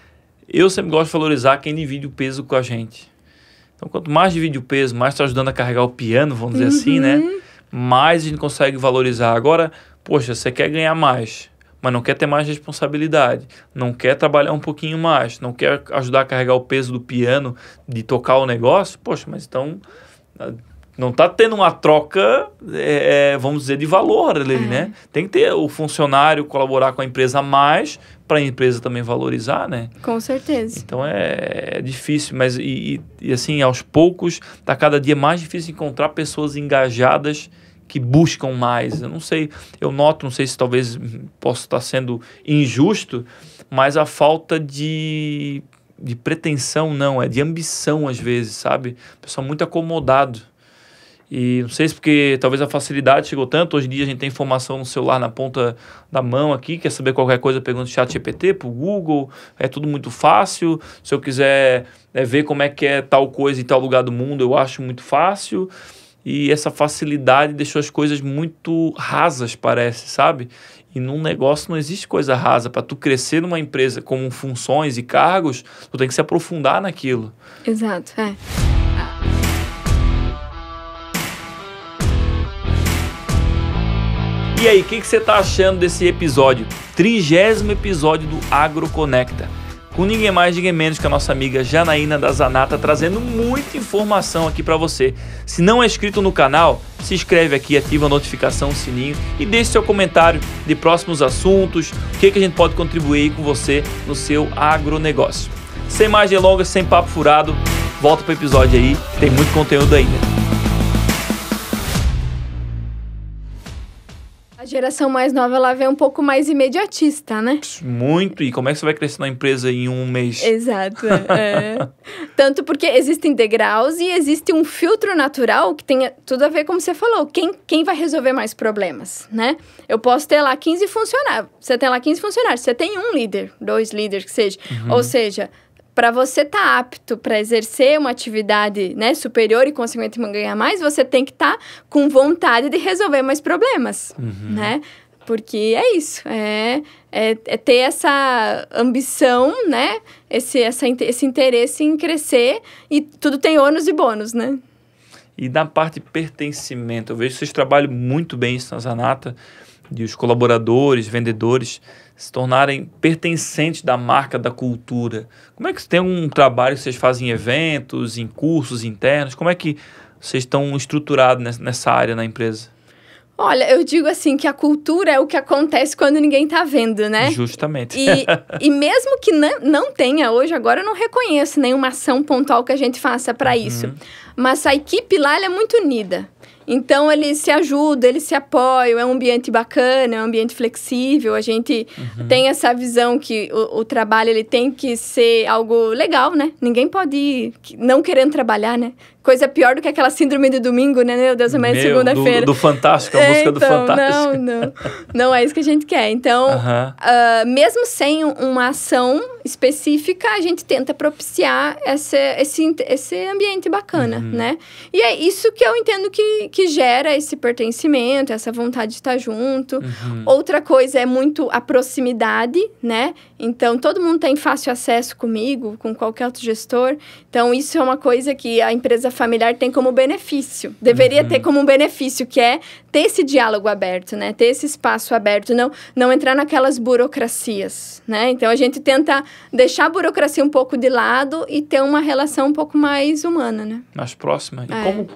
Eu sempre gosto de valorizar quem divide o peso com a gente. Então, quanto mais divide o peso, mais está ajudando a carregar o piano, vamos dizer assim, né? Mais a gente consegue valorizar. Agora, poxa, você quer ganhar mais, mas não quer ter mais responsabilidade, não quer trabalhar um pouquinho mais, não quer ajudar a carregar o peso do piano, de tocar o negócio, poxa, mas então não está tendo uma troca, vamos dizer, de valor ali, né? Tem que ter o funcionário colaborar com a empresa mais, para a empresa também valorizar, né? Com certeza. Então é difícil, mas e assim, aos poucos, está cada dia mais difícil encontrar pessoas engajadas que buscam mais. Eu não sei, eu noto, não sei se talvez possa estar sendo injusto, mas a falta de pretensão, não, é de ambição às vezes, sabe? O pessoal muito acomodado. E não sei se porque talvez a facilidade chegou tanto, hoje em dia a gente tem informação no celular na ponta da mão aqui, quer saber qualquer coisa, pergunta no ChatGPT, pro Google, é tudo muito fácil. Se eu quiser ver como é que é tal coisa em tal lugar do mundo, eu acho muito fácil. E essa facilidade deixou as coisas muito rasas, parece, sabe? E num negócio não existe coisa rasa. Para tu crescer numa empresa com funções e cargos, tu tem que se aprofundar naquilo. Exato, E aí, o que você está achando desse episódio? 30º episódio do AgroConecta. Com ninguém mais, ninguém menos que a nossa amiga Janaína da Zanata, trazendo muita informação aqui para você. Se não é inscrito no canal, se inscreve aqui, ativa a notificação, o sininho e deixe seu comentário de próximos assuntos, o que a gente pode contribuir com você no seu agronegócio. Sem mais delongas, sem papo furado, volta para o episódio aí, tem muito conteúdo ainda. A geração mais nova, ela vem um pouco mais imediatista, né? Muito. E como é que você vai crescer na empresa em um mês? Exato. Tanto porque existem degraus e existe um filtro natural que tem tudo a ver, como você falou, quem vai resolver mais problemas, né? Eu posso ter lá 15 funcionários. Você tem lá 15 funcionários. Você tem um líder, 2 líderes, que seja. Ou seja, para você estar apto para exercer uma atividade, né, superior e, consequentemente, ganhar mais, você tem que estar com vontade de resolver mais problemas, né? Porque é isso, é ter essa ambição, né? Esse interesse em crescer, e tudo tem ônus e bônus, né? E na parte de pertencimento, eu vejo que vocês trabalham muito bem isso na Zanata, de os colaboradores, vendedores se tornarem pertencentes da marca, da cultura. Como é que tem um trabalho que vocês fazem em eventos, em cursos internos? Como é que vocês estão estruturados nessa área na empresa? Olha, eu digo assim, que a cultura é o que acontece quando ninguém tá vendo, né? Justamente. E mesmo que não tenha hoje, agora eu não reconheço nenhuma ação pontual que a gente faça para isso. Mas a equipe lá, ela é muito unida. Então, eles se ajudam, eles se apoiam, é um ambiente bacana, é um ambiente flexível. A gente tem essa visão que o trabalho ele tem que ser algo legal, né? Ninguém pode ir não querendo trabalhar, né? Coisa pior do que aquela síndrome do domingo, né? Meu Deus, amanhã é segunda-feira. Do Fantástico, a música do Fantástico. Não é isso que a gente quer. Então, mesmo sem uma ação específica, a gente tenta propiciar esse ambiente bacana, né? E é isso que eu entendo que gera esse pertencimento, essa vontade de estar junto. Outra coisa é muito a proximidade, né? Então, todo mundo tem fácil acesso comigo, com qualquer outro gestor. Então, isso é uma coisa que a empresa familiar tem como benefício. Deveria ter como um benefício, que é ter esse diálogo aberto, né? Ter esse espaço aberto, não entrar naquelas burocracias, né? Então, a gente tenta deixar a burocracia um pouco de lado e ter uma relação um pouco mais humana, né? Mais próxima.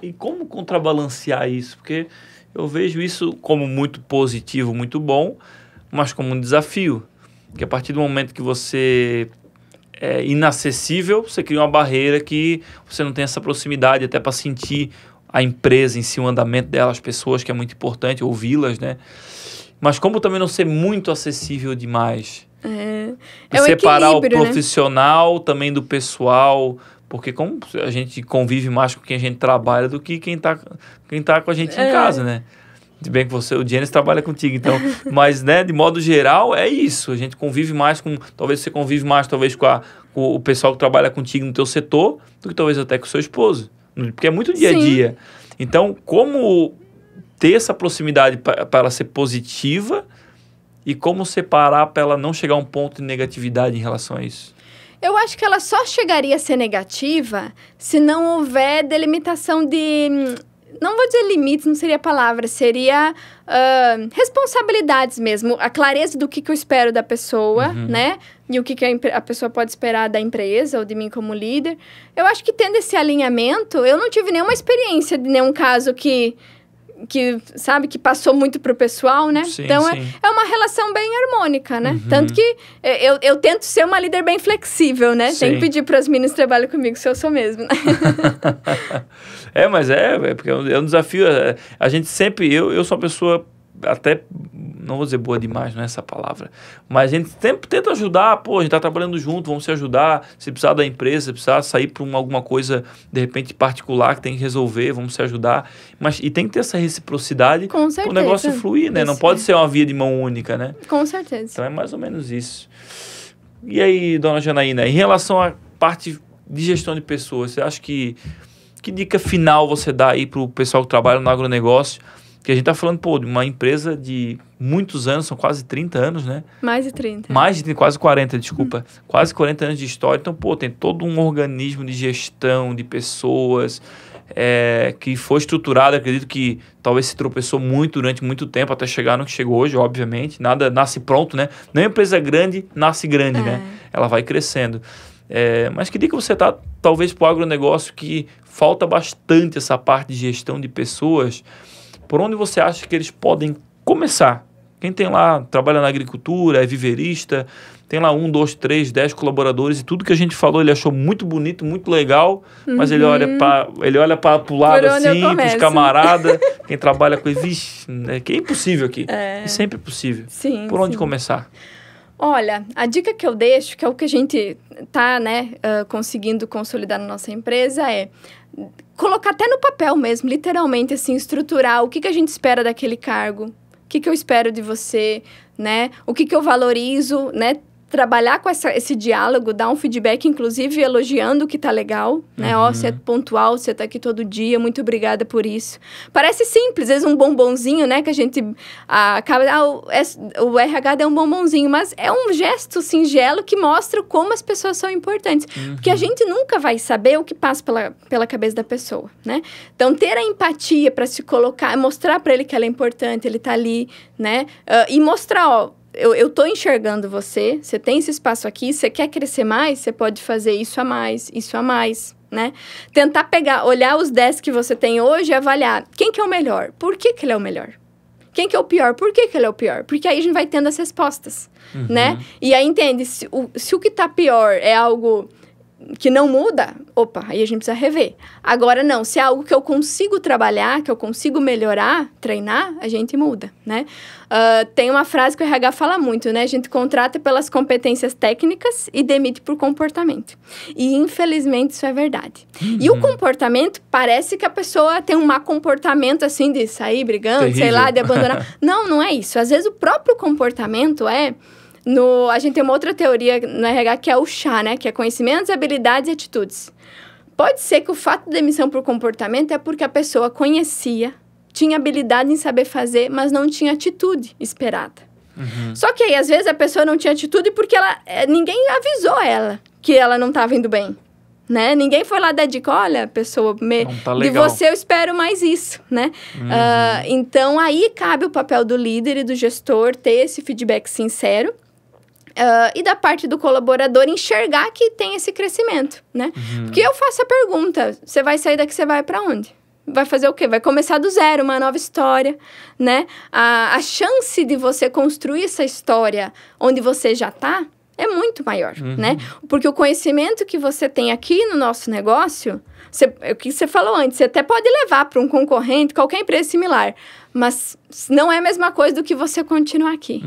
E como contrabalancear isso? Porque eu vejo isso como muito positivo, muito bom, mas como um desafio. Porque a partir do momento que você é inacessível, você cria uma barreira que você não tem essa proximidade até para sentir a empresa em si, o andamento dela, as pessoas, que é muito importante, ouvi-las, né? Mas como também não ser muito acessível demais? É um separar o equilíbrio, profissional, né? Também do pessoal, porque como a gente convive mais com quem a gente trabalha do que quem tá com a gente em casa, né? Se bem que o Gênesis trabalha contigo, então... Mas, né, de modo geral, é isso. A gente convive mais com... Talvez você convive mais, talvez, com o pessoal que trabalha contigo no teu setor, do que talvez até com o seu esposo. Porque é muito dia a dia. Então, como ter essa proximidade para ela ser positiva e como separar para ela não chegar a um ponto de negatividade em relação a isso? Eu acho que ela só chegaria a ser negativa se não houver delimitação de... Não vou dizer limites, não seria a palavra. Seria responsabilidades mesmo. A clareza do que eu espero da pessoa, né? E o que a pessoa pode esperar da empresa ou de mim como líder. Eu acho que tendo esse alinhamento, eu não tive nenhuma experiência de nenhum caso que sabe, que passou muito pro pessoal, né? Sim, então, sim. É uma relação bem harmônica, né? Tanto que eu tento ser uma líder bem flexível, né? Sim. Tem que pedir para as meninas que trabalham comigo se eu sou mesmo, né? Mas porque é um desafio. A gente sempre... Eu sou uma pessoa até... Não vou dizer boa demais, não é essa palavra. Mas a gente sempre tenta ajudar. A gente tá trabalhando junto, vamos se ajudar. Se precisar da empresa, se precisar sair para alguma coisa, de repente, particular que tem que resolver, vamos se ajudar. E tem que ter essa reciprocidade para o negócio fluir, né? Não pode ser uma via de mão única, né? Com certeza. Então é mais ou menos isso. E aí, dona Janaína, em relação à parte de gestão de pessoas, você acha que dica final você dá aí para o pessoal que trabalha no agronegócio? Porque a gente está falando, de uma empresa de muitos anos, são quase 30 anos, né? Mais de 30. Quase 40, desculpa. Quase 40 anos de história. Então, tem todo um organismo de gestão de pessoas que foi estruturado. Acredito que talvez se tropeçou muito durante muito tempo até chegar no que chegou hoje, obviamente. Nada nasce pronto, né? Nenhuma empresa grande nasce grande, né? Ela vai crescendo. Mas que dica você dá, talvez, para o agronegócio que falta bastante essa parte de gestão de pessoas? Por onde você acha que eles podem começar? Quem tem lá, trabalha na agricultura, é viveirista, tem lá 1, 2, 3, 10 colaboradores e tudo que a gente falou ele achou muito bonito, muito legal, mas ele olha para o lado assim, para os camaradas, quem trabalha com isso, vixe, que é impossível aqui. É sempre possível. Sim, Por onde começar? Olha, a dica que eu deixo, que é o que a gente está conseguindo consolidar na nossa empresa, é colocar até no papel mesmo, literalmente, assim, estruturar o que a gente espera daquele cargo, o que eu espero de você, né? O que eu valorizo, né? Trabalhar com esse diálogo, dar um feedback, inclusive elogiando o que tá legal, né? Você é pontual, você tá aqui todo dia, muito obrigada por isso. Parece simples, às vezes um bombonzinho, né? Que a gente acaba... o RH é um bombonzinho, mas é um gesto singelo que mostra como as pessoas são importantes. Porque a gente nunca vai saber o que passa pela cabeça da pessoa, né? Então, ter a empatia para se colocar, mostrar para ele que ela é importante, ele tá ali, né? E mostrar, eu tô enxergando você tem esse espaço aqui, você quer crescer mais, você pode fazer isso a mais, né? Tentar olhar os 10 que você tem hoje e avaliar quem que é o melhor, por que ele é o melhor, Quem que é o pior? Por que ele é o pior? Porque aí a gente vai tendo as respostas, né? E aí entende, se o que tá pior é algo que não muda, opa, aí a gente precisa rever. Agora não, se é algo que eu consigo trabalhar, que eu consigo melhorar, treinar, a gente muda, né? Tem uma frase que o RH fala muito, né? A gente contrata pelas competências técnicas e demite por comportamento. E infelizmente isso é verdade. E o comportamento, parece que a pessoa tem um mau comportamento assim de sair brigando, Terrível. sei lá, de abandonar. Não é isso. Às vezes o próprio comportamento a gente tem uma outra teoria no RH que é o CHA, né? Que é conhecimentos, habilidades e atitudes. Pode ser que o fato de demissão por comportamento é porque a pessoa conhecia, tinha habilidade em saber fazer, mas não tinha atitude esperada. Só que aí, às vezes, a pessoa não tinha atitude porque ninguém avisou ela que ela não estava indo bem, né? Ninguém foi lá dar dica, olha, pessoa, Não tá de legal. você eu espero mais isso, né? Então, aí cabe o papel do líder e do gestor ter esse feedback sincero. E da parte do colaborador enxergar que tem esse crescimento, né? Porque eu faço a pergunta, você vai sair daqui, você vai para onde? Vai fazer o quê? Vai começar do zero, uma nova história, né? A chance de você construir essa história onde você já está é muito maior, né? Porque o conhecimento que você tem aqui no nosso negócio, o que você falou antes, você até pode levar para um concorrente, qualquer empresa similar, mas não é a mesma coisa do que você continuar aqui,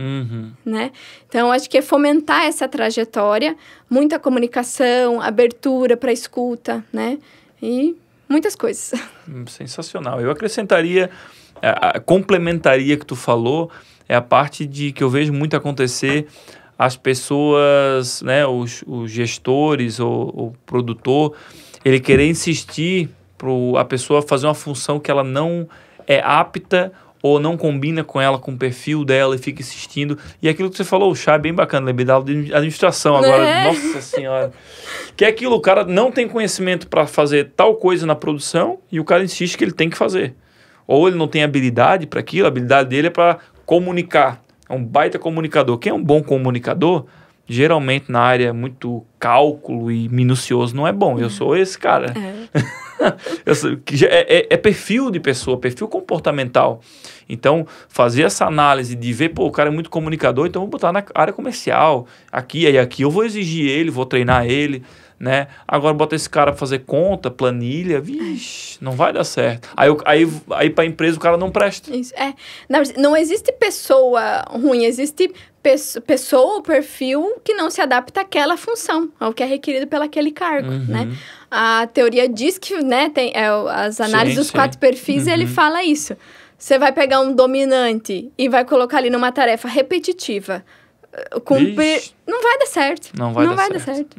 né? Então, acho que é fomentar essa trajetória, muita comunicação, abertura para escuta, né? E muitas coisas. Sensacional. Eu acrescentaria, complementaria que tu falou, é a parte de que eu vejo muito acontecer as pessoas, né, os gestores ou o produtor, ele querer insistir para a pessoa fazer uma função que ela não é apta ou não combina com ela, com o perfil dela e fica insistindo. E aquilo que você falou, o chá é bem bacana, lembrei da aula de administração agora, nossa senhora. Que é aquilo, o cara não tem conhecimento para fazer tal coisa na produção e o cara insiste que ele tem que fazer. Ou ele não tem habilidade para aquilo, a habilidade dele é para comunicar. É um baita comunicador. Quem é um bom comunicador, geralmente na área muito cálculo e minucioso, não é bom. Eu sou esse cara. É perfil de pessoa, perfil comportamental. Então, fazer essa análise de ver, o cara é muito comunicador, então vou botar na área comercial. Aqui eu vou exigir ele, vou treinar ele, né? Agora, bota esse cara pra fazer conta, planilha, vixe, não vai dar certo. Aí pra empresa o cara não presta. Isso, não existe pessoa ruim, existe pessoa ou perfil que não se adapta àquela função, ao que é requerido pelaquele cargo, né? A teoria diz que, né, tem as análises dos 4 perfis, ele fala isso. Você vai pegar um dominante e vai colocar ali numa tarefa repetitiva, cumprir, não vai dar certo. Não vai dar certo.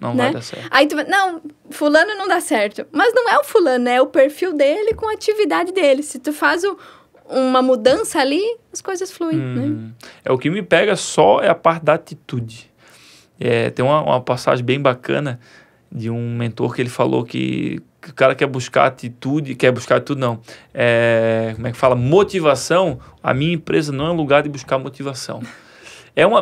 Aí tu vai, não, fulano não dá certo. Mas não é o fulano, é o perfil dele com a atividade dele. Se tu faz uma mudança ali, as coisas fluem, né? O que me pega só é a parte da atitude. Tem uma passagem bem bacana de um mentor que ele falou que o cara quer buscar atitude, não. Como é que fala? Motivação. A minha empresa não é um lugar de buscar motivação.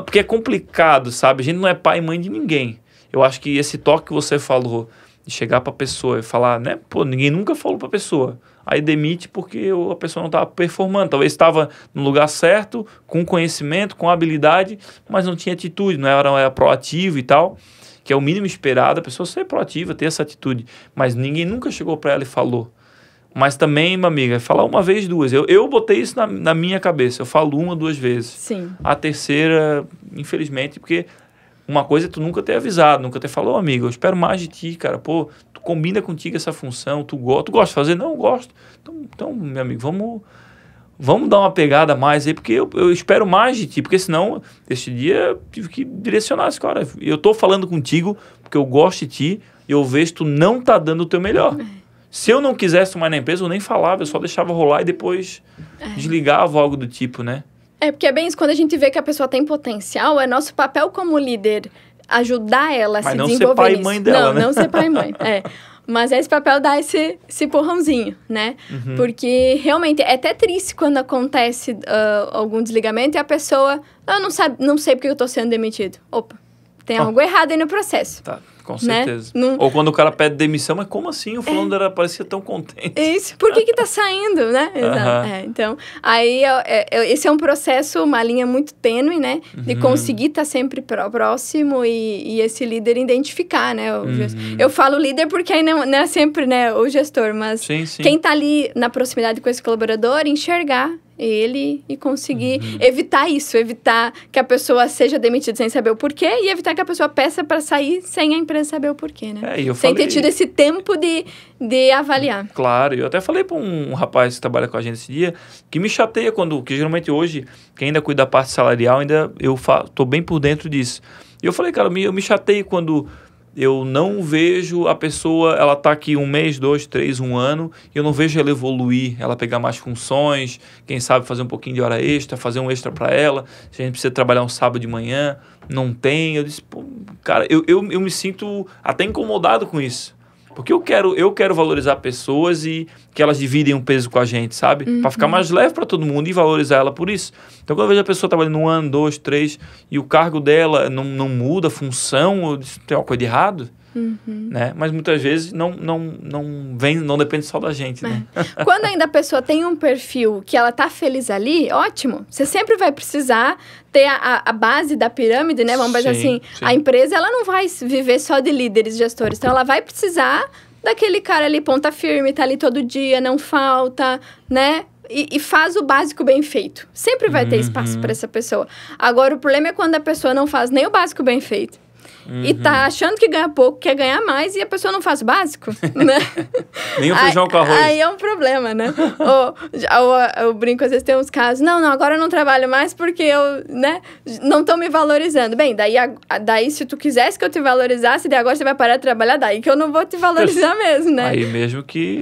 Porque é complicado, sabe? A gente não é pai e mãe de ninguém. Eu acho que esse toque que você falou, de chegar pra pessoa e falar, né? Ninguém nunca falou pra pessoa. Aí demite porque a pessoa não estava performando. Talvez estava no lugar certo, com conhecimento, com habilidade, mas não tinha atitude, não era proativo e tal. Que é o mínimo esperado, a pessoa ser proativa, ter essa atitude. Mas ninguém nunca chegou para ela e falou. Mas também, minha amiga, falar uma vez, duas. Eu botei isso na minha cabeça. Eu falo 1, 2 vezes. Sim. A terceira, infelizmente, porque uma coisa é tu nunca ter avisado, nunca ter falado, amigo, eu espero mais de ti, cara. Tu combina contigo essa função, tu gosta de fazer? Não, eu gosto. Então, meu amigo, vamos dar uma pegada a mais aí, porque eu espero mais de ti, porque senão, esse dia, eu tive que direcionar esse cara. Eu tô falando contigo porque eu gosto de ti e eu vejo que tu não tá dando o teu melhor. Se eu não quisesse mais na empresa, eu nem falava, eu só deixava rolar e depois desligava algo do tipo, né? Porque é bem isso, quando a gente vê que a pessoa tem potencial, é nosso papel como líder ajudar ela a se desenvolver. Mas não ser pai e mãe dela, né? Não ser pai e mãe, Mas é esse papel dar esse empurrãozinho, né? Porque realmente é até triste quando acontece algum desligamento e a pessoa, não sei porque eu tô sendo demitido. Opa, tem algo errado aí no processo. Tá. Com né? certeza. Ou quando o cara pede demissão, mas como assim? O fulano parecia tão contente. Isso, por que tá saindo, né? Exato. Então, aí esse é um processo, uma linha muito tênue, né? De conseguir estar sempre próximo e esse líder identificar, né? Eu falo líder porque aí não é sempre, né, o gestor, mas sim. quem tá ali na proximidade com esse colaborador, enxergar ele e conseguir evitar isso, evitar que a pessoa seja demitida sem saber o porquê e evitar que a pessoa peça para sair sem a empresa saber o porquê, né? Sem ter tido esse tempo de avaliar. Claro, eu até falei para um rapaz que trabalha com a gente esse dia, que me chateia que geralmente hoje, quem ainda cuida da parte salarial, eu tô bem por dentro disso. E eu falei, cara, eu me chateio quando eu não vejo a pessoa, ela tá aqui 1 mês, 2, 3, 1 ano, e eu não vejo ela evoluir, ela pegar mais funções, quem sabe fazer um pouquinho de hora extra, fazer um extra para ela, se a gente precisa trabalhar um sábado de manhã, não tem. Eu disse, pô, cara, eu me sinto até incomodado com isso. Porque eu quero valorizar pessoas e que elas dividem um peso com a gente, sabe? Para ficar mais leve para todo mundo e valorizar ela por isso. Então, quando eu vejo a pessoa trabalhando 1 ano, 2, 3, e o cargo dela não muda a função, eu disse, tem alguma coisa de errado, né? Mas muitas vezes não depende só da gente, né? Quando ainda a pessoa tem um perfil que ela tá feliz ali, ótimo. Você sempre vai precisar ter a base da pirâmide, né? Vamos dizer assim, a empresa ela não vai viver só de líderes, gestores. Então, ela vai precisar daquele cara ali, ponta firme, tá ali todo dia, não falta, né? E faz o básico bem feito. Sempre vai ter espaço para essa pessoa. Agora, o problema é quando a pessoa não faz nem o básico bem feito. E tá achando que ganha pouco, quer ganhar mais, e a pessoa não faz o básico, né? Nem o feijão com arroz. Aí é um problema, né? Eu brinco, às vezes tem uns casos, não, agora eu não trabalho mais porque eu, né, não estão me valorizando. Bem, daí se tu quisesse que eu te valorizasse, daí agora você vai parar de trabalhar, daí que eu não vou te valorizar mesmo, né? Aí mesmo que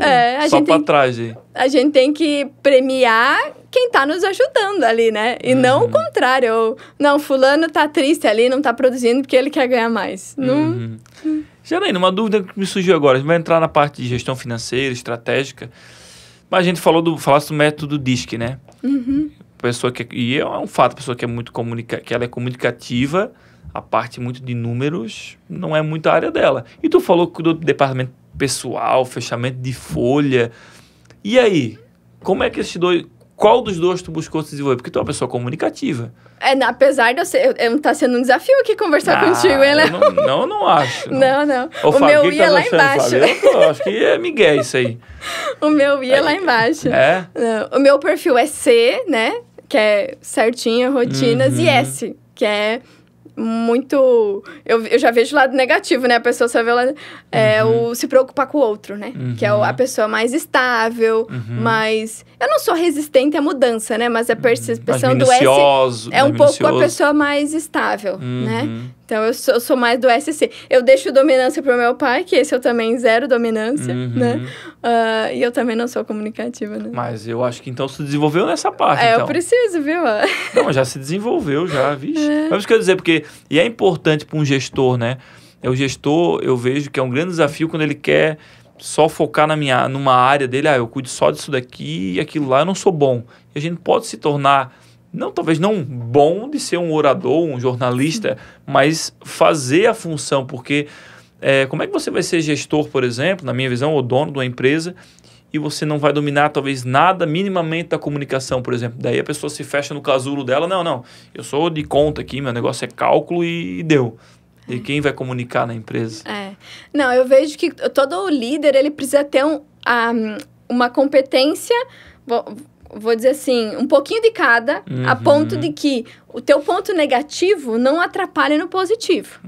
só pra trás. Aí. A gente tem que premiar quem tá nos ajudando ali, né? E não o contrário. Não, fulano tá triste ali, não tá produzindo porque ele quer ganhar mais. Janaína, uma dúvida que me surgiu agora. A gente vai entrar na parte de gestão financeira, estratégica. Mas a gente falasse do método DISC, né? Pessoa e é um fato, a pessoa que é muito que ela é comunicativa, a parte muito de números não é muito a área dela. E tu falou que cuidou do departamento pessoal, fechamento de folha. E aí? Como é que esses dois... Qual dos dois tu buscou se desenvolver? Porque tu é uma pessoa comunicativa. Apesar de tá sendo um desafio aqui conversar contigo, hein, Léo? Eu não acho. Não. Ô, o Fábio, meu ia lá embaixo. Eu acho que é migué isso aí. O meu ia lá embaixo. Não, o meu perfil é C, né? Que é certinho, rotinas, e S, que é muito... Eu já vejo o lado negativo, né? A pessoa só vê o lado... o se preocupar com o outro, né? Que é a pessoa mais estável, mais... Eu não sou resistente à mudança, né? Mas a percepção do S é um pouco a pessoa mais estável, né? Então, eu sou mais do SC. Eu deixo dominância pro meu pai, que esse eu também zero dominância, né? E eu também não sou comunicativa, né? Mas eu acho que então se desenvolveu nessa parte, então. Eu preciso, viu? Não, já se desenvolveu, já, vixe. Mas isso quer dizer, porque... E é importante para um gestor, né? O gestor, eu vejo que é um grande desafio quando ele quer só focar numa área dele. Eu cuido só disso daqui e aquilo lá, eu não sou bom. E a gente pode se tornar... talvez não bom de ser um orador, um jornalista, mas fazer a função, porque como é que você vai ser gestor, por exemplo, na minha visão, ou dono de uma empresa, e você não vai dominar talvez nada minimamente da comunicação, por exemplo. Daí a pessoa se fecha no casulo dela, não, eu sou de conta aqui, meu negócio é cálculo e deu. E quem vai comunicar na empresa? Não, eu vejo que todo líder, ele precisa ter uma competência... Vou dizer assim, um pouquinho de cada, a ponto de que o teu ponto negativo não atrapalhe no positivo.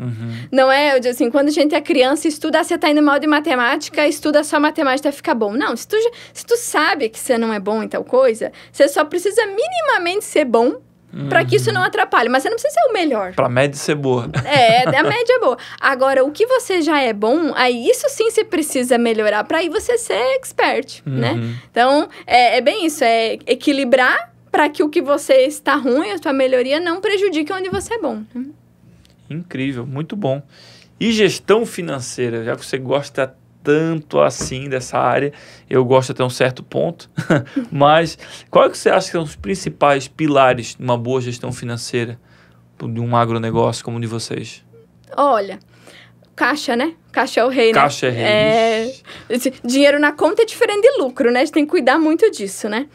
Não é, eu digo assim, quando a gente é criança, estuda, você tá indo mal de matemática, estuda só matemática, fica bom. Não, se tu sabe que você não é bom em tal coisa, você só precisa minimamente ser bom para que isso não atrapalhe. Mas você não precisa ser o melhor. Pra média ser boa. A média é boa. Agora, o que você já é bom, aí isso sim você precisa melhorar para aí você ser expert, né? Então, é bem isso. É equilibrar para que o que você está ruim, a sua melhoria, não prejudique onde você é bom. Incrível, muito bom. E gestão financeira, já que você gosta tanto assim dessa área, eu gosto até um certo ponto, mas qual é que você acha que são os principais pilares de uma boa gestão financeira de um agronegócio como o de vocês? Olha, Caixa, né? Caixa é o rei, né? Caixa é rei. Dinheiro na conta é diferente de lucro, né? A gente tem que cuidar muito disso, né?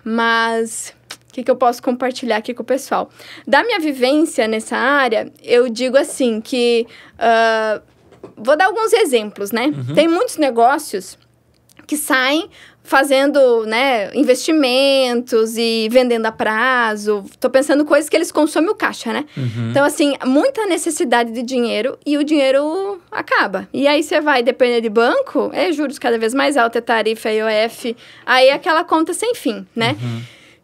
Mas o que eu posso compartilhar aqui com o pessoal? Da minha vivência nessa área, eu digo assim que... vou dar alguns exemplos, né? Tem muitos negócios que saem fazendo, né, investimentos e vendendo a prazo. Tô pensando coisas que eles consomem o caixa, né? Então, assim, muita necessidade de dinheiro e o dinheiro acaba. E aí você vai depender de banco, juros cada vez mais altos, tarifa, IOF, aí é aquela conta sem fim, né?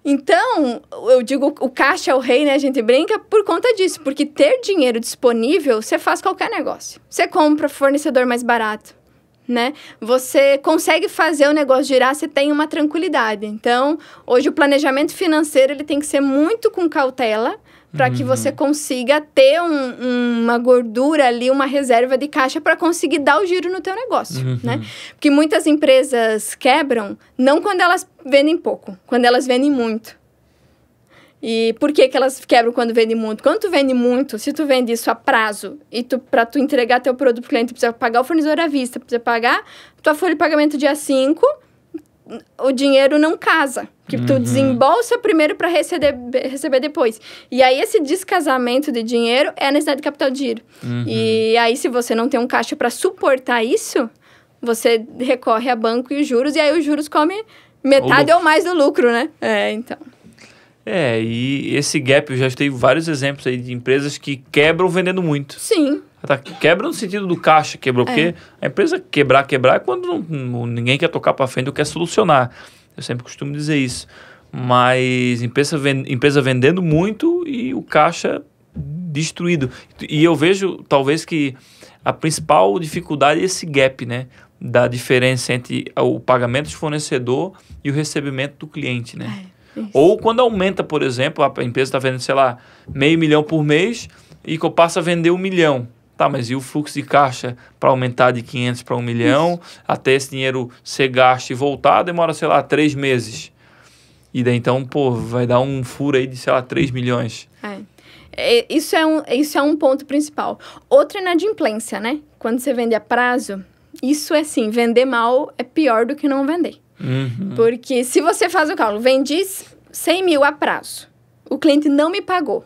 Então, eu digo, o caixa é o rei, né? A gente brinca por conta disso. Porque ter dinheiro disponível, você faz qualquer negócio. Você compra fornecedor mais barato, né? Você consegue fazer o negócio girar, você tem uma tranquilidade. Então, hoje o planejamento financeiro, ele tem que ser muito com cautela para que você consiga ter uma gordura ali, uma reserva de caixa para conseguir dar o giro no teu negócio, né? Porque muitas empresas quebram, não quando elas vendem pouco, quando elas vendem muito. E por que elas quebram quando vendem muito? Quando tu vende muito, se tu vende isso a prazo e para tu entregar teu produto pro cliente, precisa pagar o fornecedor à vista, precisa pagar tua folha de pagamento dia 5, o dinheiro não casa. Porque tu desembolsa primeiro para receber depois. E aí, esse descasamento de dinheiro é a necessidade de capital de giro. E aí, se você não tem um caixa para suportar isso, você recorre a banco e os juros, e aí os juros comem metade ou mais do lucro, né? Então... e esse gap, eu já tive vários exemplos aí de empresas que quebram vendendo muito. Sim. Quebra no sentido do caixa, quebrou, porque a empresa quebrar é quando ninguém quer tocar para frente ou quer solucionar. Eu sempre costumo dizer isso. Mas empresa vendendo muito e o caixa destruído. E eu vejo, talvez, que a principal dificuldade é esse gap, né? Da diferença entre o pagamento de fornecedor e o recebimento do cliente, né? Ou quando aumenta, por exemplo, a empresa está vendendo, sei lá, $500 mil por mês e que eu passo a vender 1 milhão. Tá, mas e o fluxo de caixa para aumentar de 500 para 1 milhão, até esse dinheiro ser gasto e voltar, demora, sei lá, 3 meses. E daí, então, vai dar um furo aí de, sei lá, 3 milhões. Isso é um ponto principal. Outro é inadimplência, né? Quando você vende a prazo, isso é assim, vender mal é pior do que não vender. Porque se você faz o cálculo, vendi 100 mil a prazo, o cliente não me pagou.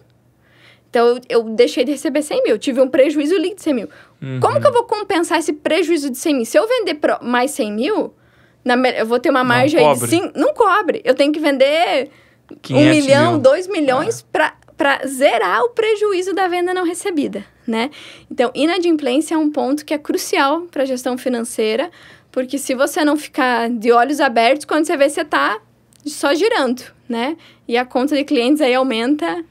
Então, eu deixei de receber 100 mil, tive um prejuízo líquido de 100 mil. Como que eu vou compensar esse prejuízo de 100 mil? Se eu vender mais 100 mil, eu vou ter uma margem aí de 5... Não cobre. Eu tenho que vender 1 milhão, 2 milhões para zerar o prejuízo da venda não recebida, né? Então, inadimplência é um ponto que é crucial para a gestão financeira, porque se você não ficar de olhos abertos, quando você vê, você está só girando, né? E a conta de clientes aí aumenta...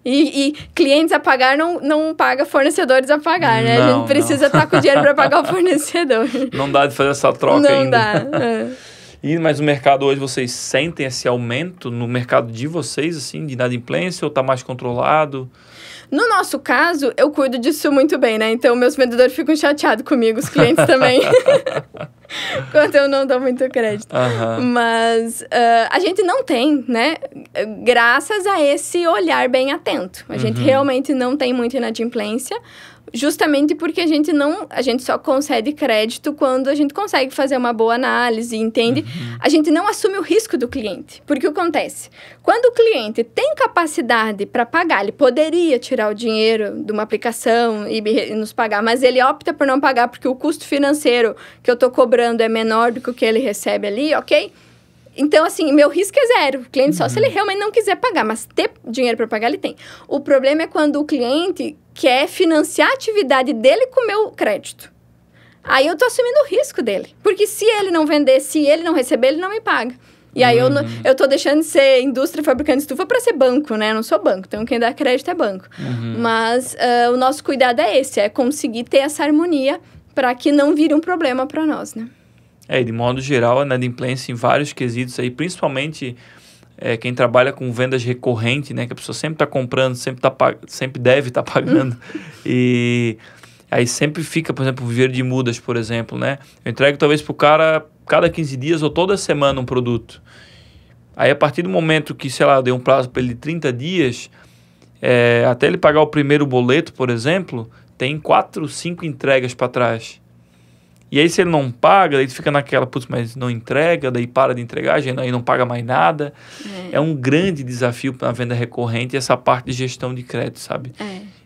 E clientes a pagar não paga fornecedores a pagar, né? A gente precisa estar com dinheiro para pagar o fornecedor. Não dá de fazer essa troca ainda. Não dá. Mas no mercado hoje, vocês sentem esse aumento no mercado de vocês, assim, de inadimplência, ou está mais controlado? No nosso caso, eu cuido disso muito bem, né? Então, meus vendedores ficam chateados comigo, os clientes também. Quando eu não dou muito crédito. Mas a gente não tem, né? Graças a esse olhar bem atento. A gente realmente não tem muita inadimplência, justamente porque a gente só concede crédito quando a gente consegue fazer uma boa análise, entende? A gente não assume o risco do cliente. Porque o que acontece? Quando o cliente tem capacidade para pagar, ele poderia tirar o dinheiro de uma aplicação e nos pagar, mas ele opta por não pagar porque o custo financeiro que eu estou cobrando é menor do que o que ele recebe ali, ok? Então, assim, meu risco é zero. O cliente só se ele realmente não quiser pagar, mas ter dinheiro para pagar, ele tem. O problema é quando o cliente quer financiar a atividade dele com o meu crédito. Aí eu tô assumindo o risco dele. Porque se ele não vender, se ele não receber, ele não me paga. E aí eu tô deixando de ser indústria fabricante de estufa para ser banco, né? Eu não sou banco, então quem dá crédito é banco. Mas o nosso cuidado é esse, é conseguir ter essa harmonia para que não vire um problema para nós, né? De modo geral, a inadimplência em vários quesitos aí, principalmente quem trabalha com vendas recorrentes, né? Que a pessoa sempre está comprando, sempre deve estar pagando. E aí sempre fica, por exemplo, o viveiro de mudas, por exemplo, né? Eu entrego talvez para o cara cada 15 dias ou toda semana um produto. Aí a partir do momento que, sei lá, eu dei um prazo para ele de 30 dias, até ele pagar o primeiro boleto, por exemplo, tem 4, 5 entregas para trás. E aí, se ele não paga, daí tu fica naquela, putz, mas não entrega, daí para de entregar, aí não paga mais nada. É um grande desafio para a venda recorrente essa parte de gestão de crédito, sabe?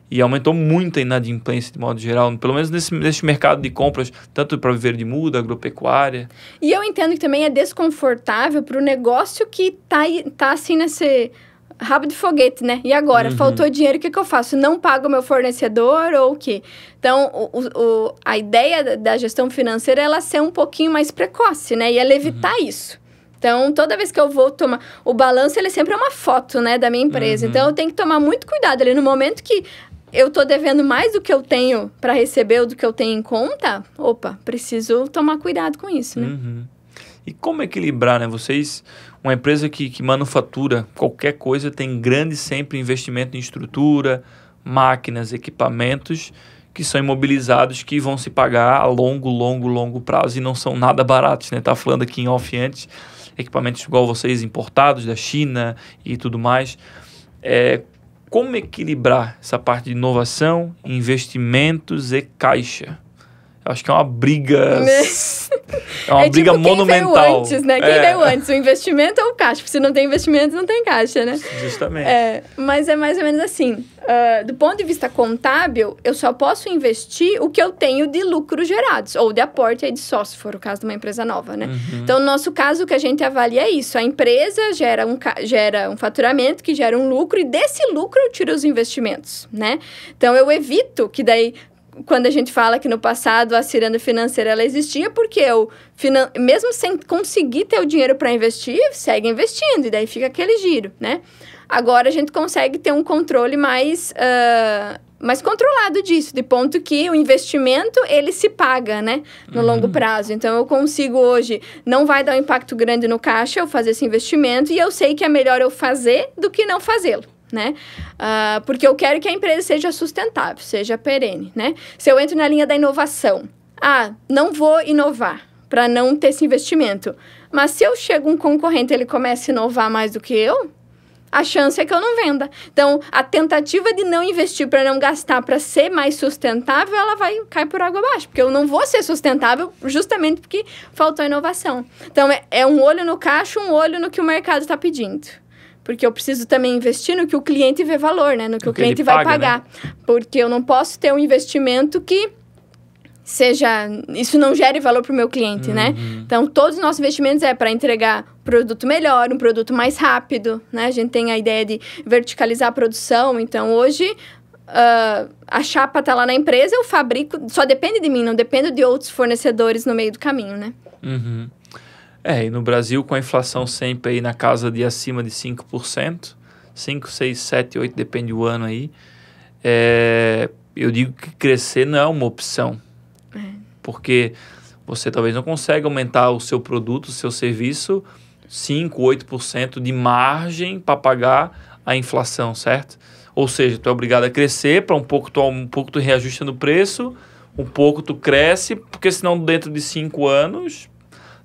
E aumentou muito a inadimplência, de modo geral, pelo menos nesse mercado de compras, tanto para viveiro de muda, agropecuária. E eu entendo que também é desconfortável para o negócio que tá assim nesse rabo de foguete, né? E agora? Faltou dinheiro, o que eu faço? Não pago o meu fornecedor ou o quê? Então, a ideia da gestão financeira é ela ser um pouquinho mais precoce, né? E ela evitar isso. Então, toda vez que eu vou tomar... O balanço, ele sempre é uma foto, né? Da minha empresa. Então, eu tenho que tomar muito cuidado ali. No momento que eu tô devendo mais do que eu tenho para receber ou do que eu tenho em conta, preciso tomar cuidado com isso, né? E como equilibrar, né? Vocês, uma empresa que manufatura qualquer coisa, tem grande sempre investimento em estrutura, máquinas, equipamentos que são imobilizados, que vão se pagar a longo prazo e não são nada baratos, né? Tá falando aqui em off antes, equipamentos igual vocês, importados da China e tudo mais. Como equilibrar essa parte de inovação, investimentos e caixa? Eu acho que é uma briga... É uma briga monumental. Quem veio antes, né? Quem veio antes, o investimento ou o caixa? Porque se não tem investimento, não tem caixa, né? Justamente. Mas é mais ou menos assim. Do ponto de vista contábil, eu só posso investir o que eu tenho de lucros gerados, ou de aporte aí de sócio, se for o caso de uma empresa nova, né? Então, no nosso caso, o que a gente avalia é isso. A empresa gera um faturamento que gera um lucro, e desse lucro eu tiro os investimentos, né? Então, eu evito que daí... Quando a gente fala que no passado a ciranda financeira ela existia, porque eu, mesmo sem conseguir ter o dinheiro para investir, segue investindo, e daí fica aquele giro, né? Agora a gente consegue ter um controle mais controlado disso, de ponto que o investimento, ele se paga, né? No longo prazo. Então, eu consigo hoje, não vai dar um impacto grande no caixa eu fazer esse investimento, e eu sei que é melhor eu fazer do que não fazê-lo, né? Porque eu quero que a empresa seja sustentável, seja perene, né? Se eu entro na linha da inovação, não vou inovar para não ter esse investimento. Mas se eu chego um concorrente, ele começa a inovar mais do que eu, a chance é que eu não venda. Então, a tentativa de não investir para não gastar, para ser mais sustentável, ela vai cair por água abaixo. Porque eu não vou ser sustentável justamente porque faltou inovação. Então, é um olho no caixa, um olho no que o mercado está pedindo. Porque eu preciso também investir no que o cliente vê valor, né? No que o cliente vai pagar. Né? Porque eu não posso ter um investimento que isso não gere valor para o meu cliente, né? Então, todos os nossos investimentos é para entregar um produto melhor, um produto mais rápido, né? A gente tem a ideia de verticalizar a produção. Então, hoje, a chapa está lá na empresa, eu fabrico, só depende de mim, não depende de outros fornecedores no meio do caminho, né? E no Brasil, com a inflação sempre aí na casa de acima de 5%, 5, 6, 7, 8, depende do ano aí, eu digo que crescer não é uma opção. Porque você talvez não consiga aumentar o seu produto, o seu serviço, 5, 8% de margem para pagar a inflação, certo? Ou seja, tu é obrigado a crescer, para um pouco tu reajusta no preço, um pouco tu cresce, porque senão dentro de 5 anos...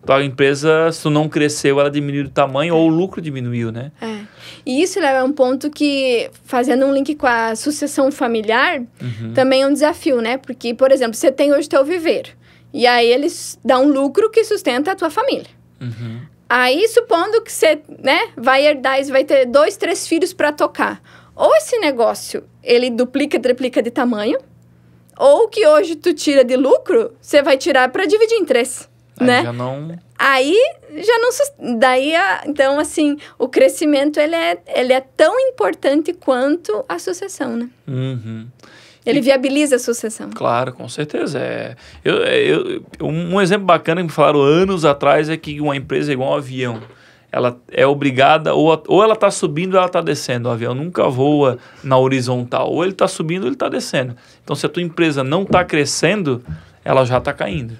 a empresa, se não cresceu, ela diminuiu o tamanho ou o lucro diminuiu, né? E isso é um ponto que, fazendo um link com a sucessão familiar, também é um desafio, né? Porque, por exemplo, você tem hoje teu viveiro, e aí eles dão um lucro que sustenta a tua família. Aí, supondo que você, né, vai herdar, vai ter 2, 3 filhos para tocar. Ou esse negócio, ele duplica, triplica de tamanho, ou que hoje tu tira de lucro, você vai tirar para dividir em 3. Né? Aí já não... Então, assim, o crescimento, ele é tão importante quanto a sucessão, né? Ele viabiliza a sucessão. Claro, com certeza. Um exemplo bacana que me falaram anos atrás é que uma empresa é igual um avião. Ela é obrigada, ou ela está subindo ou ela está descendo. O avião nunca voa na horizontal. Ou ele está subindo ou ele está descendo. Então, se a tua empresa não está crescendo, ela já está caindo.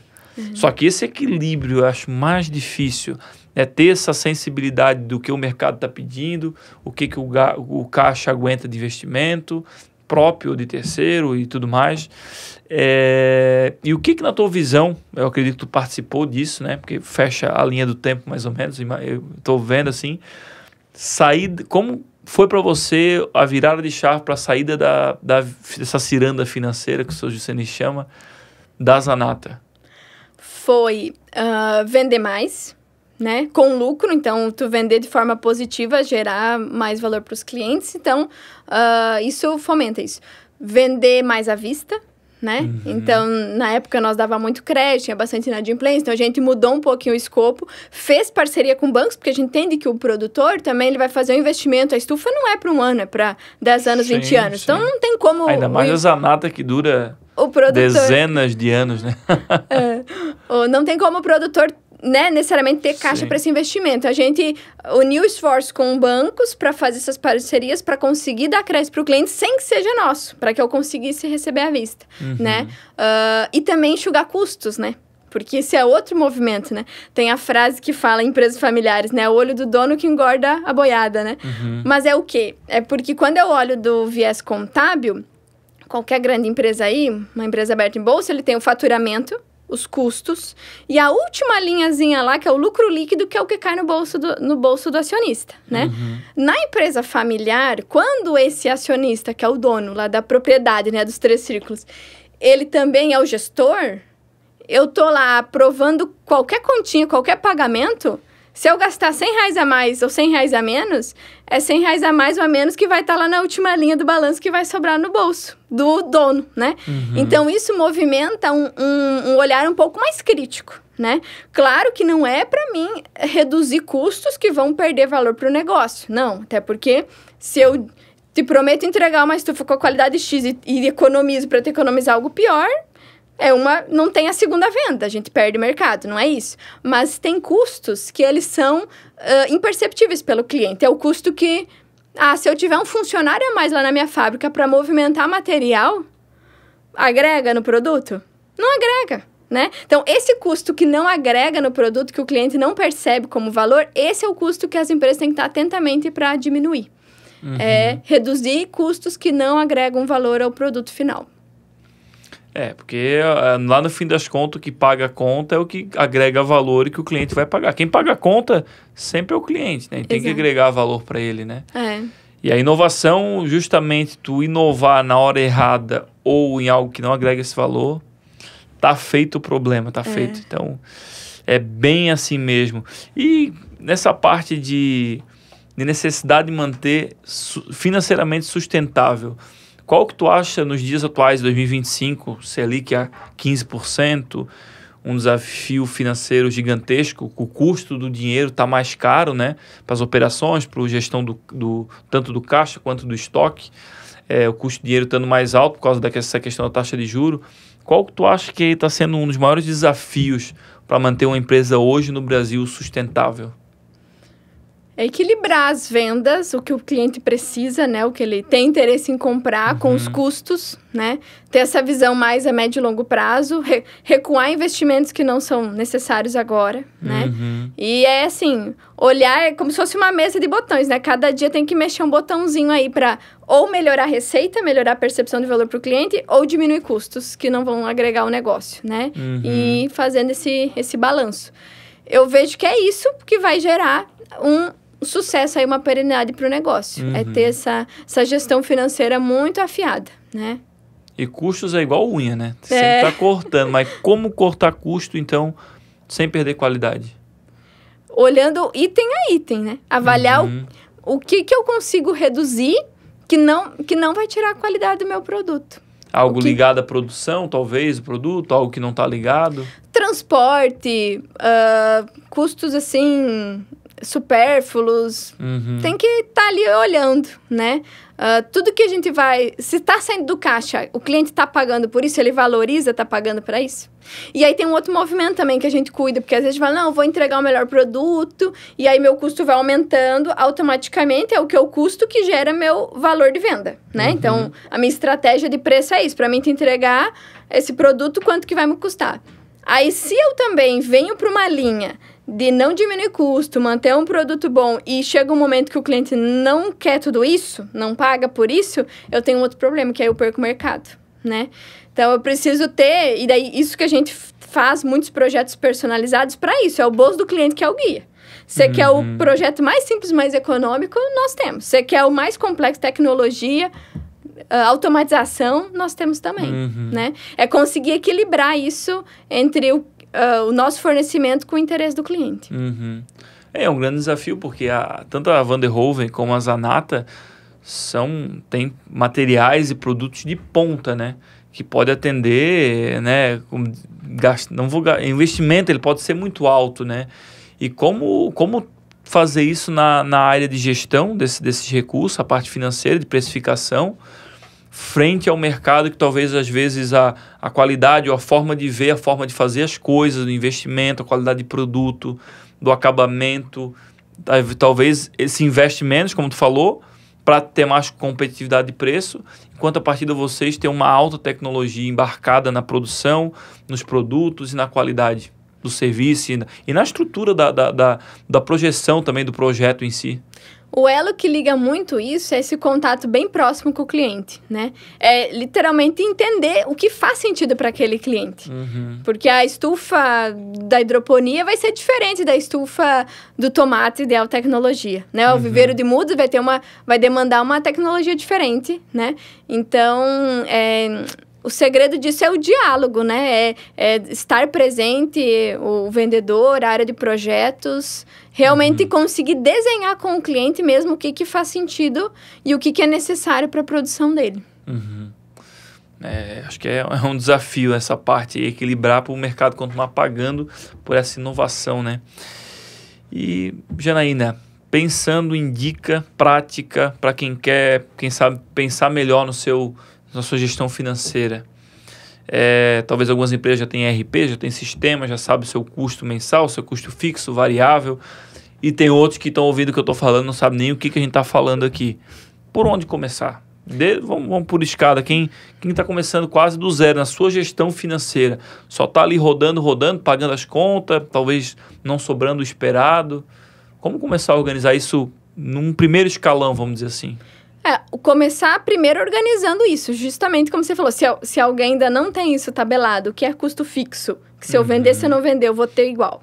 Só que esse equilíbrio eu acho mais difícil, é ter essa sensibilidade do que o mercado está pedindo, o que o caixa aguenta de investimento, próprio ou de terceiro e tudo mais. E o que na tua visão, eu acredito que tu participou disso, né? Porque fecha a linha do tempo mais ou menos, eu estou vendo assim, como foi para você a virada de chave para a saída dessa ciranda financeira, que o seu Juscelino chama, da Zanata? Foi vender mais, né? Com lucro, então, tu vender de forma positiva, gerar mais valor para os clientes. Então, isso fomenta isso. Vender mais à vista, né? Então, na época, nós dava muito crédito, tinha bastante inadimplência, então a gente mudou um pouquinho o escopo, fez parceria com bancos, porque a gente entende que o produtor também ele vai fazer um investimento. A estufa não é para 1 ano, é para 10 anos, 20 anos. Sim. Então, não tem como... Ainda mais a Zanata, que dura dezenas de anos, né? Não tem como o produtor... né, necessariamente ter caixa para esse investimento. A gente uniu esforços com bancos para fazer essas parcerias para conseguir dar crédito para o cliente sem que seja nosso, para que eu conseguisse receber à vista, né? E também enxugar custos, né? Porque esse é outro movimento, né? Tem a frase que fala em empresas familiares, né? O olho do dono que engorda a boiada, né? Mas é o quê? É porque quando eu olho do viés contábil, qualquer grande empresa aí, uma empresa aberta em bolsa, ele tem o faturamento, os custos, e a última linhazinha lá, que é o lucro líquido, que é o que cai no bolso do acionista, né? Na empresa familiar, quando esse acionista, que é o dono lá da propriedade, né, dos 3 círculos, ele também é o gestor, eu tô lá aprovando qualquer continha, qualquer pagamento, se eu gastar R$100 a mais ou R$100 a menos, é R$100 a mais ou a menos que vai estar lá na última linha do balanço que vai sobrar no bolso do dono, né? Então, isso movimenta um olhar um pouco mais crítico, né? Claro que não é para mim reduzir custos que vão perder valor para o negócio. Não, até porque se eu te prometo entregar uma estufa com a qualidade X e economizo para te economizar algo pior... não tem a segunda venda, a gente perde mercado, não é isso. Mas tem custos que eles são imperceptíveis pelo cliente. É o custo que, se eu tiver um funcionário a mais lá na minha fábrica para movimentar material, agrega no produto? Não agrega, né? Então, esse custo que não agrega no produto, que o cliente não percebe como valor, esse é o custo que as empresas têm que estar atentamente para diminuir. É reduzir custos que não agregam valor ao produto final. Porque lá no fim das contas, o que paga a conta é o que agrega valor e que o cliente vai pagar. Quem paga a conta sempre é o cliente, né? E tem que agregar valor para ele, né? E a inovação, justamente tu inovar na hora errada ou em algo que não agrega esse valor, tá feito o problema, tá feito. Então, é bem assim mesmo. E nessa parte de necessidade de manter financeiramente sustentável, qual que tu acha nos dias atuais, 2025, Selic a 15%, um desafio financeiro gigantesco, o custo do dinheiro está mais caro, né, para as operações, para a gestão tanto do caixa quanto do estoque, o custo do dinheiro estando mais alto por causa dessa questão da taxa de juros. Qual que tu acha que está sendo um dos maiores desafios para manter uma empresa hoje no Brasil sustentável? É equilibrar as vendas, o que o cliente precisa, né? O que ele tem interesse em comprar com os custos, né? Ter essa visão mais a médio e longo prazo, recuar investimentos que não são necessários agora, né? E é assim, olhar como se fosse uma mesa de botões, né? Cada dia tem que mexer um botãozinho aí para ou melhorar a receita, melhorar a percepção de valor para o cliente, ou diminuir custos que não vão agregar ao negócio, né? E fazendo esse balanço. Eu vejo que é isso que vai gerar um sucesso aí, uma perenidade para o negócio. É ter essa gestão financeira muito afiada, né? E custos é igual unha, né? Você sempre tá cortando, mas como cortar custo, então, sem perder qualidade? Olhando item a item, né? Avaliar o que eu consigo reduzir que não vai tirar a qualidade do meu produto. Algo ligado à produção, talvez, o produto, algo que não está ligado? Transporte, custos, assim, supérfluos. Tem que estar ali olhando, né? Tudo que a gente vai... Se está saindo do caixa, o cliente está pagando por isso, ele valoriza, está pagando para isso. E aí tem um outro movimento também que a gente cuida, porque às vezes fala, não, eu vou entregar o melhor produto, e aí meu custo vai aumentando, automaticamente é o que eu custo que gera meu valor de venda, né? Então, a minha estratégia de preço é isso, para mim te entregar esse produto, quanto que vai me custar. Aí, se eu também venho para uma linha de não diminuir custo, manter um produto bom e chega um momento que o cliente não quer tudo isso, não paga por isso, eu tenho um outro problema, que aí eu perco o mercado, né? Então, eu preciso ter... E daí, isso que a gente faz, muitos projetos personalizados para isso, é o bolso do cliente que é o guia. Você quer o projeto mais simples, mais econômico? Nós temos. Você quer o mais complexo, tecnologia, automatização? Nós temos também, né? É conseguir equilibrar isso entre o nosso fornecimento com o interesse do cliente. É um grande desafio, porque tanto a Van der Hoeven como a Zanata tem materiais e produtos de ponta, né? Que pode atender, né? Investimento ele pode ser muito alto, né? E como fazer isso na área de gestão desses recursos, a parte financeira, de precificação, frente ao mercado que talvez às vezes a qualidade ou a forma de ver, a forma de fazer as coisas, do investimento, a qualidade de produto, do acabamento, talvez se investe menos, como tu falou, para ter mais competitividade de preço, enquanto a partir de vocês tem uma alta tecnologia embarcada na produção, nos produtos e na qualidade do serviço e na estrutura da projeção também do projeto em si. O elo que liga muito isso é esse contato bem próximo com o cliente, né? É literalmente entender o que faz sentido para aquele cliente. Porque a estufa da hidroponia vai ser diferente da estufa do tomate ideal tecnologia, né? O viveiro de mudas vai demandar uma tecnologia diferente, né? Então, o segredo disso é o diálogo, né? É estar presente, o vendedor, a área de projetos, realmente conseguir desenhar com o cliente mesmo o que faz sentido e o que é necessário para a produção dele. Acho que é um desafio essa parte, equilibrar para o mercado continuar pagando por essa inovação, né? E, Janaína, pensando em dica prática para quem sabe, pensar melhor na sua gestão financeira. Talvez algumas empresas já têm ERP, já têm sistema, já sabe o seu custo mensal, o seu custo fixo, variável. E tem outros que estão ouvindo o que eu estou falando, não sabem nem o que a gente está falando aqui. Por onde começar? Vamos por escada. Quem está começando quase do zero na sua gestão financeira, só está ali rodando, pagando as contas, talvez não sobrando o esperado. Como começar a organizar isso num primeiro escalão, vamos dizer assim? Começar primeiro organizando isso, justamente como você falou, se alguém ainda não tem isso tabelado, o que é custo fixo, que se eu vender, se eu não vender, eu vou ter igual.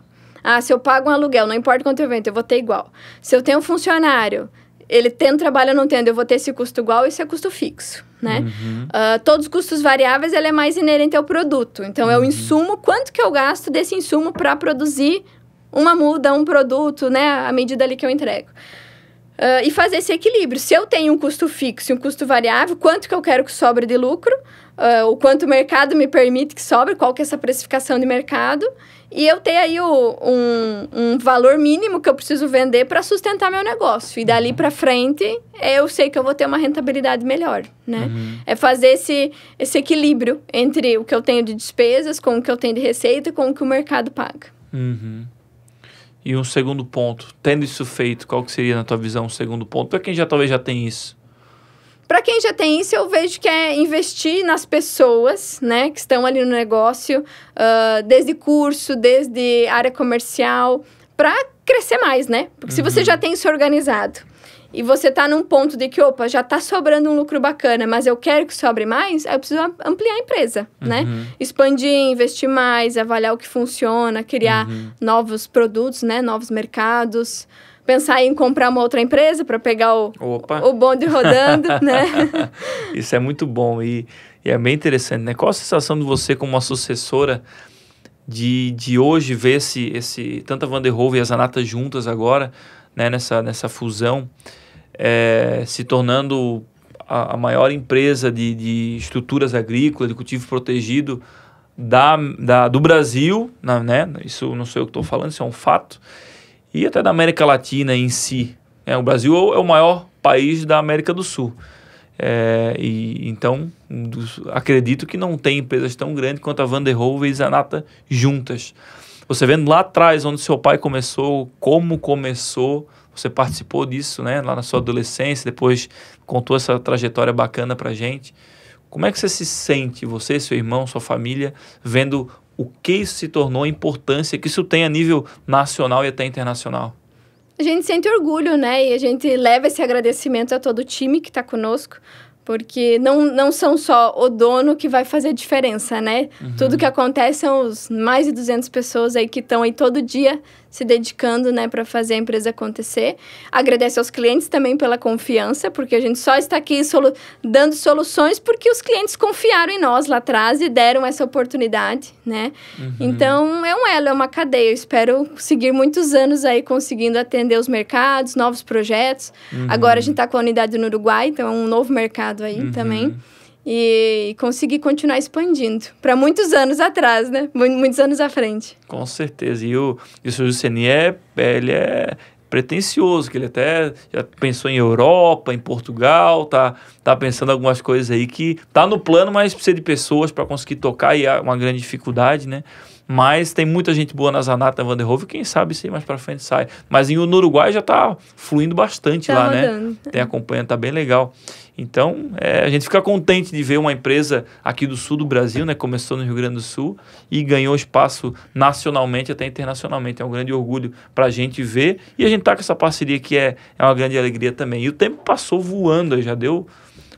Se eu pago um aluguel, não importa quanto eu vendo, eu vou ter igual. Se eu tenho um funcionário, ele tendo trabalho ou não tendo, eu vou ter esse custo igual, esse é custo fixo, né? Todos os custos variáveis, ele é mais inerente ao produto. Então, é o insumo, quanto que eu gasto desse insumo para produzir uma muda, um produto, né? À medida ali que eu entrego. E fazer esse equilíbrio. Se eu tenho um custo fixo e um custo variável, quanto que eu quero que sobre de lucro, o quanto o mercado me permite que sobre, qual que é essa precificação de mercado, e eu ter aí um valor mínimo que eu preciso vender para sustentar meu negócio. E dali para frente, eu sei que eu vou ter uma rentabilidade melhor, né? É fazer esse equilíbrio entre o que eu tenho de despesas, com o que eu tenho de receita e com o que o mercado paga. E um segundo ponto, tendo isso feito, qual que seria, na tua visão, um segundo ponto? Para quem talvez já tem isso. Para quem já tem isso, eu vejo que é investir nas pessoas, né, que estão ali no negócio, desde curso, desde área comercial, para crescer mais, né? Porque se você já tem isso organizado e você está num ponto de que, já está sobrando um lucro bacana, mas eu quero que sobre mais, aí eu preciso ampliar a empresa, né? Expandir, investir mais, avaliar o que funciona, criar novos produtos, né? Novos mercados. Pensar em comprar uma outra empresa para pegar o bonde rodando, né? Isso é muito bom e é bem interessante, né? Qual a sensação de você como assessora de hoje ver tanto a Van der Hoeven e a Zanata juntas agora, né? Nessa fusão, se tornando a maior empresa de estruturas agrícolas, de cultivo protegido do Brasil, né? Isso não sei o que estou falando, isso é um fato. E até da América Latina em si. O Brasil é o maior país da América do Sul. Então, acredito que não tem empresas tão grandes quanto a Van der Hoeven e a Zanata juntas. Você vendo lá atrás, onde seu pai começou, como começou, você participou disso, né? Lá na sua adolescência, depois contou essa trajetória bacana pra gente. Como é que você se sente, você, seu irmão, sua família, vendo o que isso se tornou, a importância que isso tem a nível nacional e até internacional? A gente sente orgulho, né? E a gente leva esse agradecimento a todo o time que está conosco, porque não são só o dono que vai fazer diferença, né? Tudo que acontece são os mais de 200 pessoas aí que estão aí todo dia se dedicando, né, para fazer a empresa acontecer. Agradeço aos clientes também pela confiança, porque a gente só está aqui dando soluções porque os clientes confiaram em nós lá atrás e deram essa oportunidade, né? Então, é um elo, é uma cadeia. Eu espero seguir muitos anos aí conseguindo atender os mercados, novos projetos. Agora a gente está com a unidade no Uruguai, então é um novo mercado aí também. E conseguir continuar expandindo para muitos anos atrás, né? Muitos anos à frente. Com certeza. E o seu Jusceni, ele é pretencioso, que ele até já pensou em Europa, em Portugal, tá pensando algumas coisas aí que tá no plano, mas precisa de pessoas para conseguir tocar e é uma grande dificuldade, né? Mas tem muita gente boa na Zanata, na Vanderhoof, quem sabe se mais para frente sai. Mas no Uruguai já tá fluindo bastante lá, rodando, né? Tem acompanhando, tá bem legal. Então, a gente fica contente de ver uma empresa aqui do sul do Brasil, né? Começou no Rio Grande do Sul e ganhou espaço nacionalmente, até internacionalmente. É um grande orgulho para a gente ver. E a gente tá com essa parceria que é uma grande alegria também. E o tempo passou voando, já deu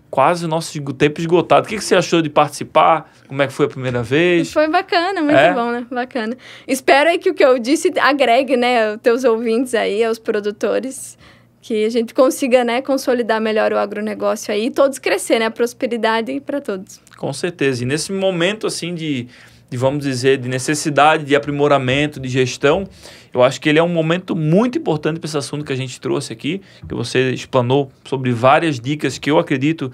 quase o nosso tempo esgotado. O que você achou de participar? Como é que foi a primeira vez? Foi bacana, muito bom, né? Bacana. Espero aí que o que eu disse agregue, né, os teus ouvintes aí, aos produtores, que a gente consiga, né, consolidar melhor o agronegócio aí e todos crescer, né? A prosperidade para todos. Com certeza. E nesse momento, assim, de vamos dizer, de necessidade, de aprimoramento, de gestão, eu acho que ele é um momento muito importante para esse assunto que a gente trouxe aqui, que você explanou sobre várias dicas que eu acredito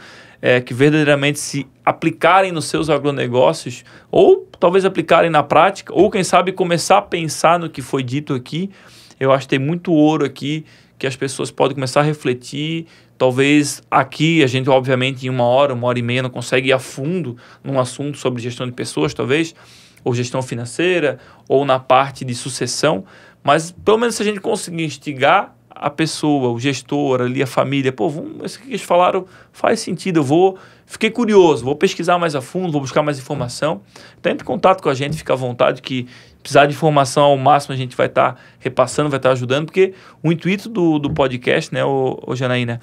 que verdadeiramente se aplicarem nos seus agronegócios, ou talvez aplicarem na prática, ou quem sabe começar a pensar no que foi dito aqui. Eu acho que tem muito ouro aqui que as pessoas podem começar a refletir. Talvez aqui a gente, obviamente, em uma hora e meia não consegue ir a fundo num assunto sobre gestão de pessoas, talvez, ou gestão financeira, ou na parte de sucessão, mas pelo menos se a gente conseguir instigar a pessoa, o gestor ali, a família, isso que eles falaram faz sentido, fiquei curioso, vou pesquisar mais a fundo, vou buscar mais informação. Então, entre em contato com a gente, fica à vontade, que precisar de informação ao máximo a gente vai estar repassando, vai estar ajudando, porque o intuito do podcast, né, Janaína,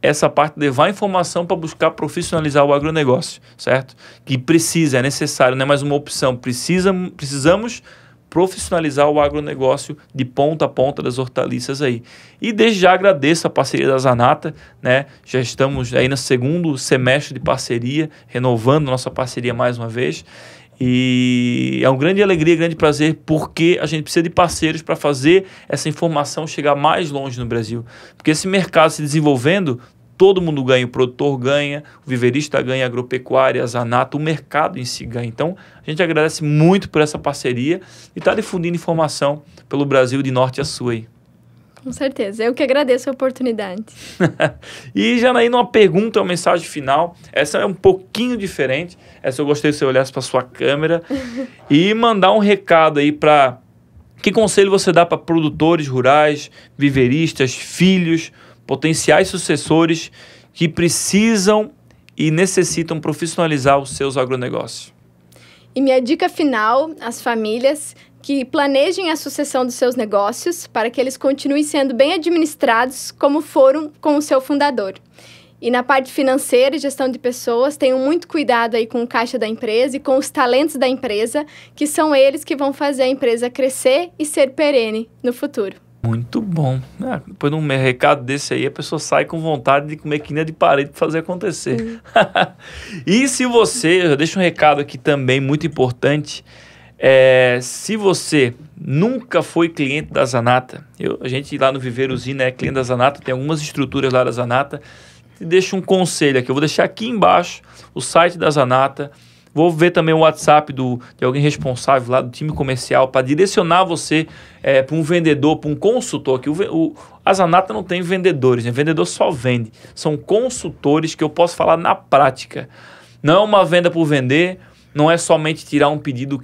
essa parte de levar informação para buscar profissionalizar o agronegócio, certo? Que precisa, é necessário, não é mais uma opção, precisamos profissionalizar o agronegócio de ponta a ponta das hortaliças aí. E desde já agradeço a parceria da Zanata, né? Já estamos aí no segundo semestre de parceria, renovando nossa parceria mais uma vez. E é uma grande alegria, grande prazer, porque a gente precisa de parceiros para fazer essa informação chegar mais longe no Brasil. Porque esse mercado se desenvolvendo, todo mundo ganha, o produtor ganha, o viverista ganha, a agropecuária, a Zanata, o mercado em si ganha. Então, a gente agradece muito por essa parceria e está difundindo informação pelo Brasil de norte a sul aí. Com certeza, eu que agradeço a oportunidade. E, Janaína, uma pergunta, uma mensagem final. Essa é um pouquinho diferente. Essa eu gostaria que você olhasse para sua câmera e mandar um recado aí para... Que conselho você dá para produtores rurais, viveristas, filhos, potenciais sucessores que precisam e necessitam profissionalizar os seus agronegócios? E minha dica final às famílias que planejem a sucessão dos seus negócios para que eles continuem sendo bem administrados como foram com o seu fundador. E na parte financeira e gestão de pessoas, tenham muito cuidado aí com o caixa da empresa e com os talentos da empresa, que são eles que vão fazer a empresa crescer e ser perene no futuro. Muito bom. Depois de um recado desse aí, a pessoa sai com vontade de comer quina de parede para fazer acontecer. E se você, eu já deixo um recado aqui também muito importante, se você nunca foi cliente da Zanata, a gente lá no Viveiro Usina é cliente da Zanata, tem algumas estruturas lá da Zanata, te deixo um conselho aqui, eu vou deixar aqui embaixo o site da Zanata, vou ver também o WhatsApp de alguém responsável lá do time comercial para direcionar você para um vendedor, para um consultor. Que a Zanata não tem vendedores, né? Vendedor só vende. São consultores que eu posso falar na prática. Não é uma venda por vender, não é somente tirar um pedido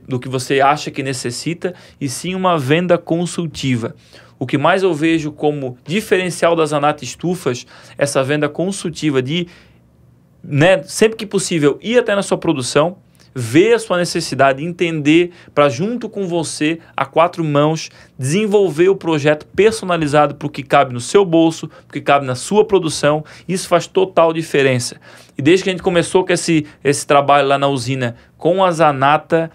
do que você acha que necessita, e sim uma venda consultiva. O que mais eu vejo como diferencial da Zanata Estufas, essa venda consultiva de, né, sempre que possível, ir até na sua produção, ver a sua necessidade, entender para junto com você, a 4 mãos, desenvolver o projeto personalizado para o que cabe no seu bolso, para o que cabe na sua produção. Isso faz total diferença. E desde que a gente começou com esse trabalho lá na usina com a Zanata,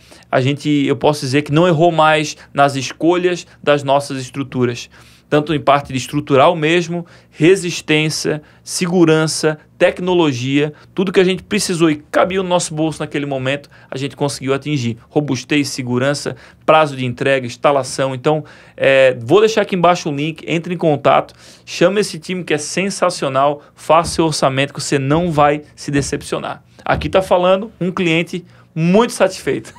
eu posso dizer que não errou mais nas escolhas das nossas estruturas. Tanto em parte de estrutural mesmo, resistência, segurança, tecnologia, tudo que a gente precisou e cabia no nosso bolso naquele momento, a gente conseguiu atingir. Robustez, segurança, prazo de entrega, instalação. Então, vou deixar aqui embaixo o link, entre em contato, chama esse time que é sensacional, faça seu orçamento que você não vai se decepcionar. Aqui está falando um cliente muito satisfeito.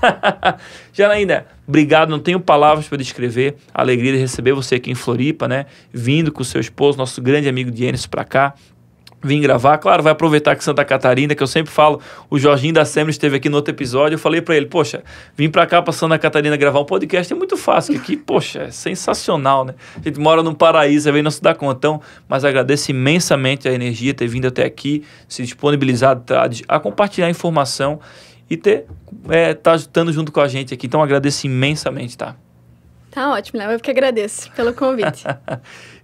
Janaína, obrigado, não tenho palavras para descrever a alegria de receber você aqui em Floripa, né? Vindo com o seu esposo, nosso grande amigo Dienis, para cá. Vim gravar, claro, vai aproveitar que Santa Catarina, que eu sempre falo, o Jorginho da Semnes esteve aqui no outro episódio, eu falei para ele, poxa, vim para cá para Santa Catarina gravar um podcast, é muito fácil, que aqui, poxa, é sensacional, né? A gente mora num paraíso, aí não se dá conta, então, mas agradeço imensamente a energia, ter vindo até aqui, se disponibilizado a compartilhar informação e tá estando junto com a gente aqui. Então, agradeço imensamente, tá? Tá ótimo, Léo. Eu que agradeço pelo convite.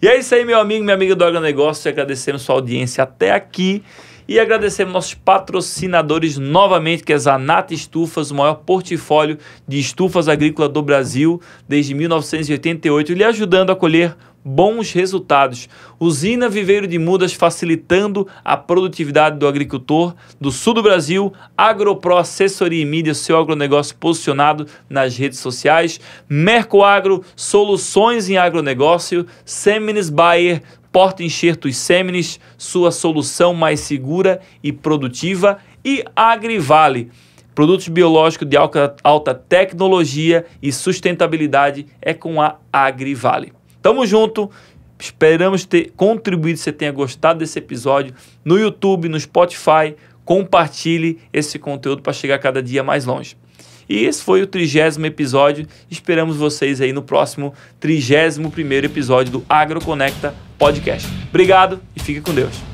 E é isso aí, meu amigo, minha amiga do agronegócio. Agradecemos sua audiência até aqui. E agradecemos nossos patrocinadores novamente, que é Zanata Estufas, o maior portfólio de estufas agrícolas do Brasil desde 1988, lhe ajudando a colher bons resultados. Usina Viveiro de Mudas, facilitando a produtividade do agricultor do sul do Brasil. AgroPro, assessoria e mídia, seu agronegócio posicionado nas redes sociais. Mercoagro, soluções em agronegócio. Seminis Bayer, porta-enxertos Seminis, sua solução mais segura e produtiva. E Agrivale, produtos biológicos de alta tecnologia e sustentabilidade é com a Agrivale. Tamo junto, esperamos ter contribuído, se você tenha gostado desse episódio no YouTube, no Spotify. Compartilhe esse conteúdo para chegar cada dia mais longe. E esse foi o 30º episódio, esperamos vocês aí no próximo 31º episódio do AgroConecta Podcast. Obrigado e fique com Deus.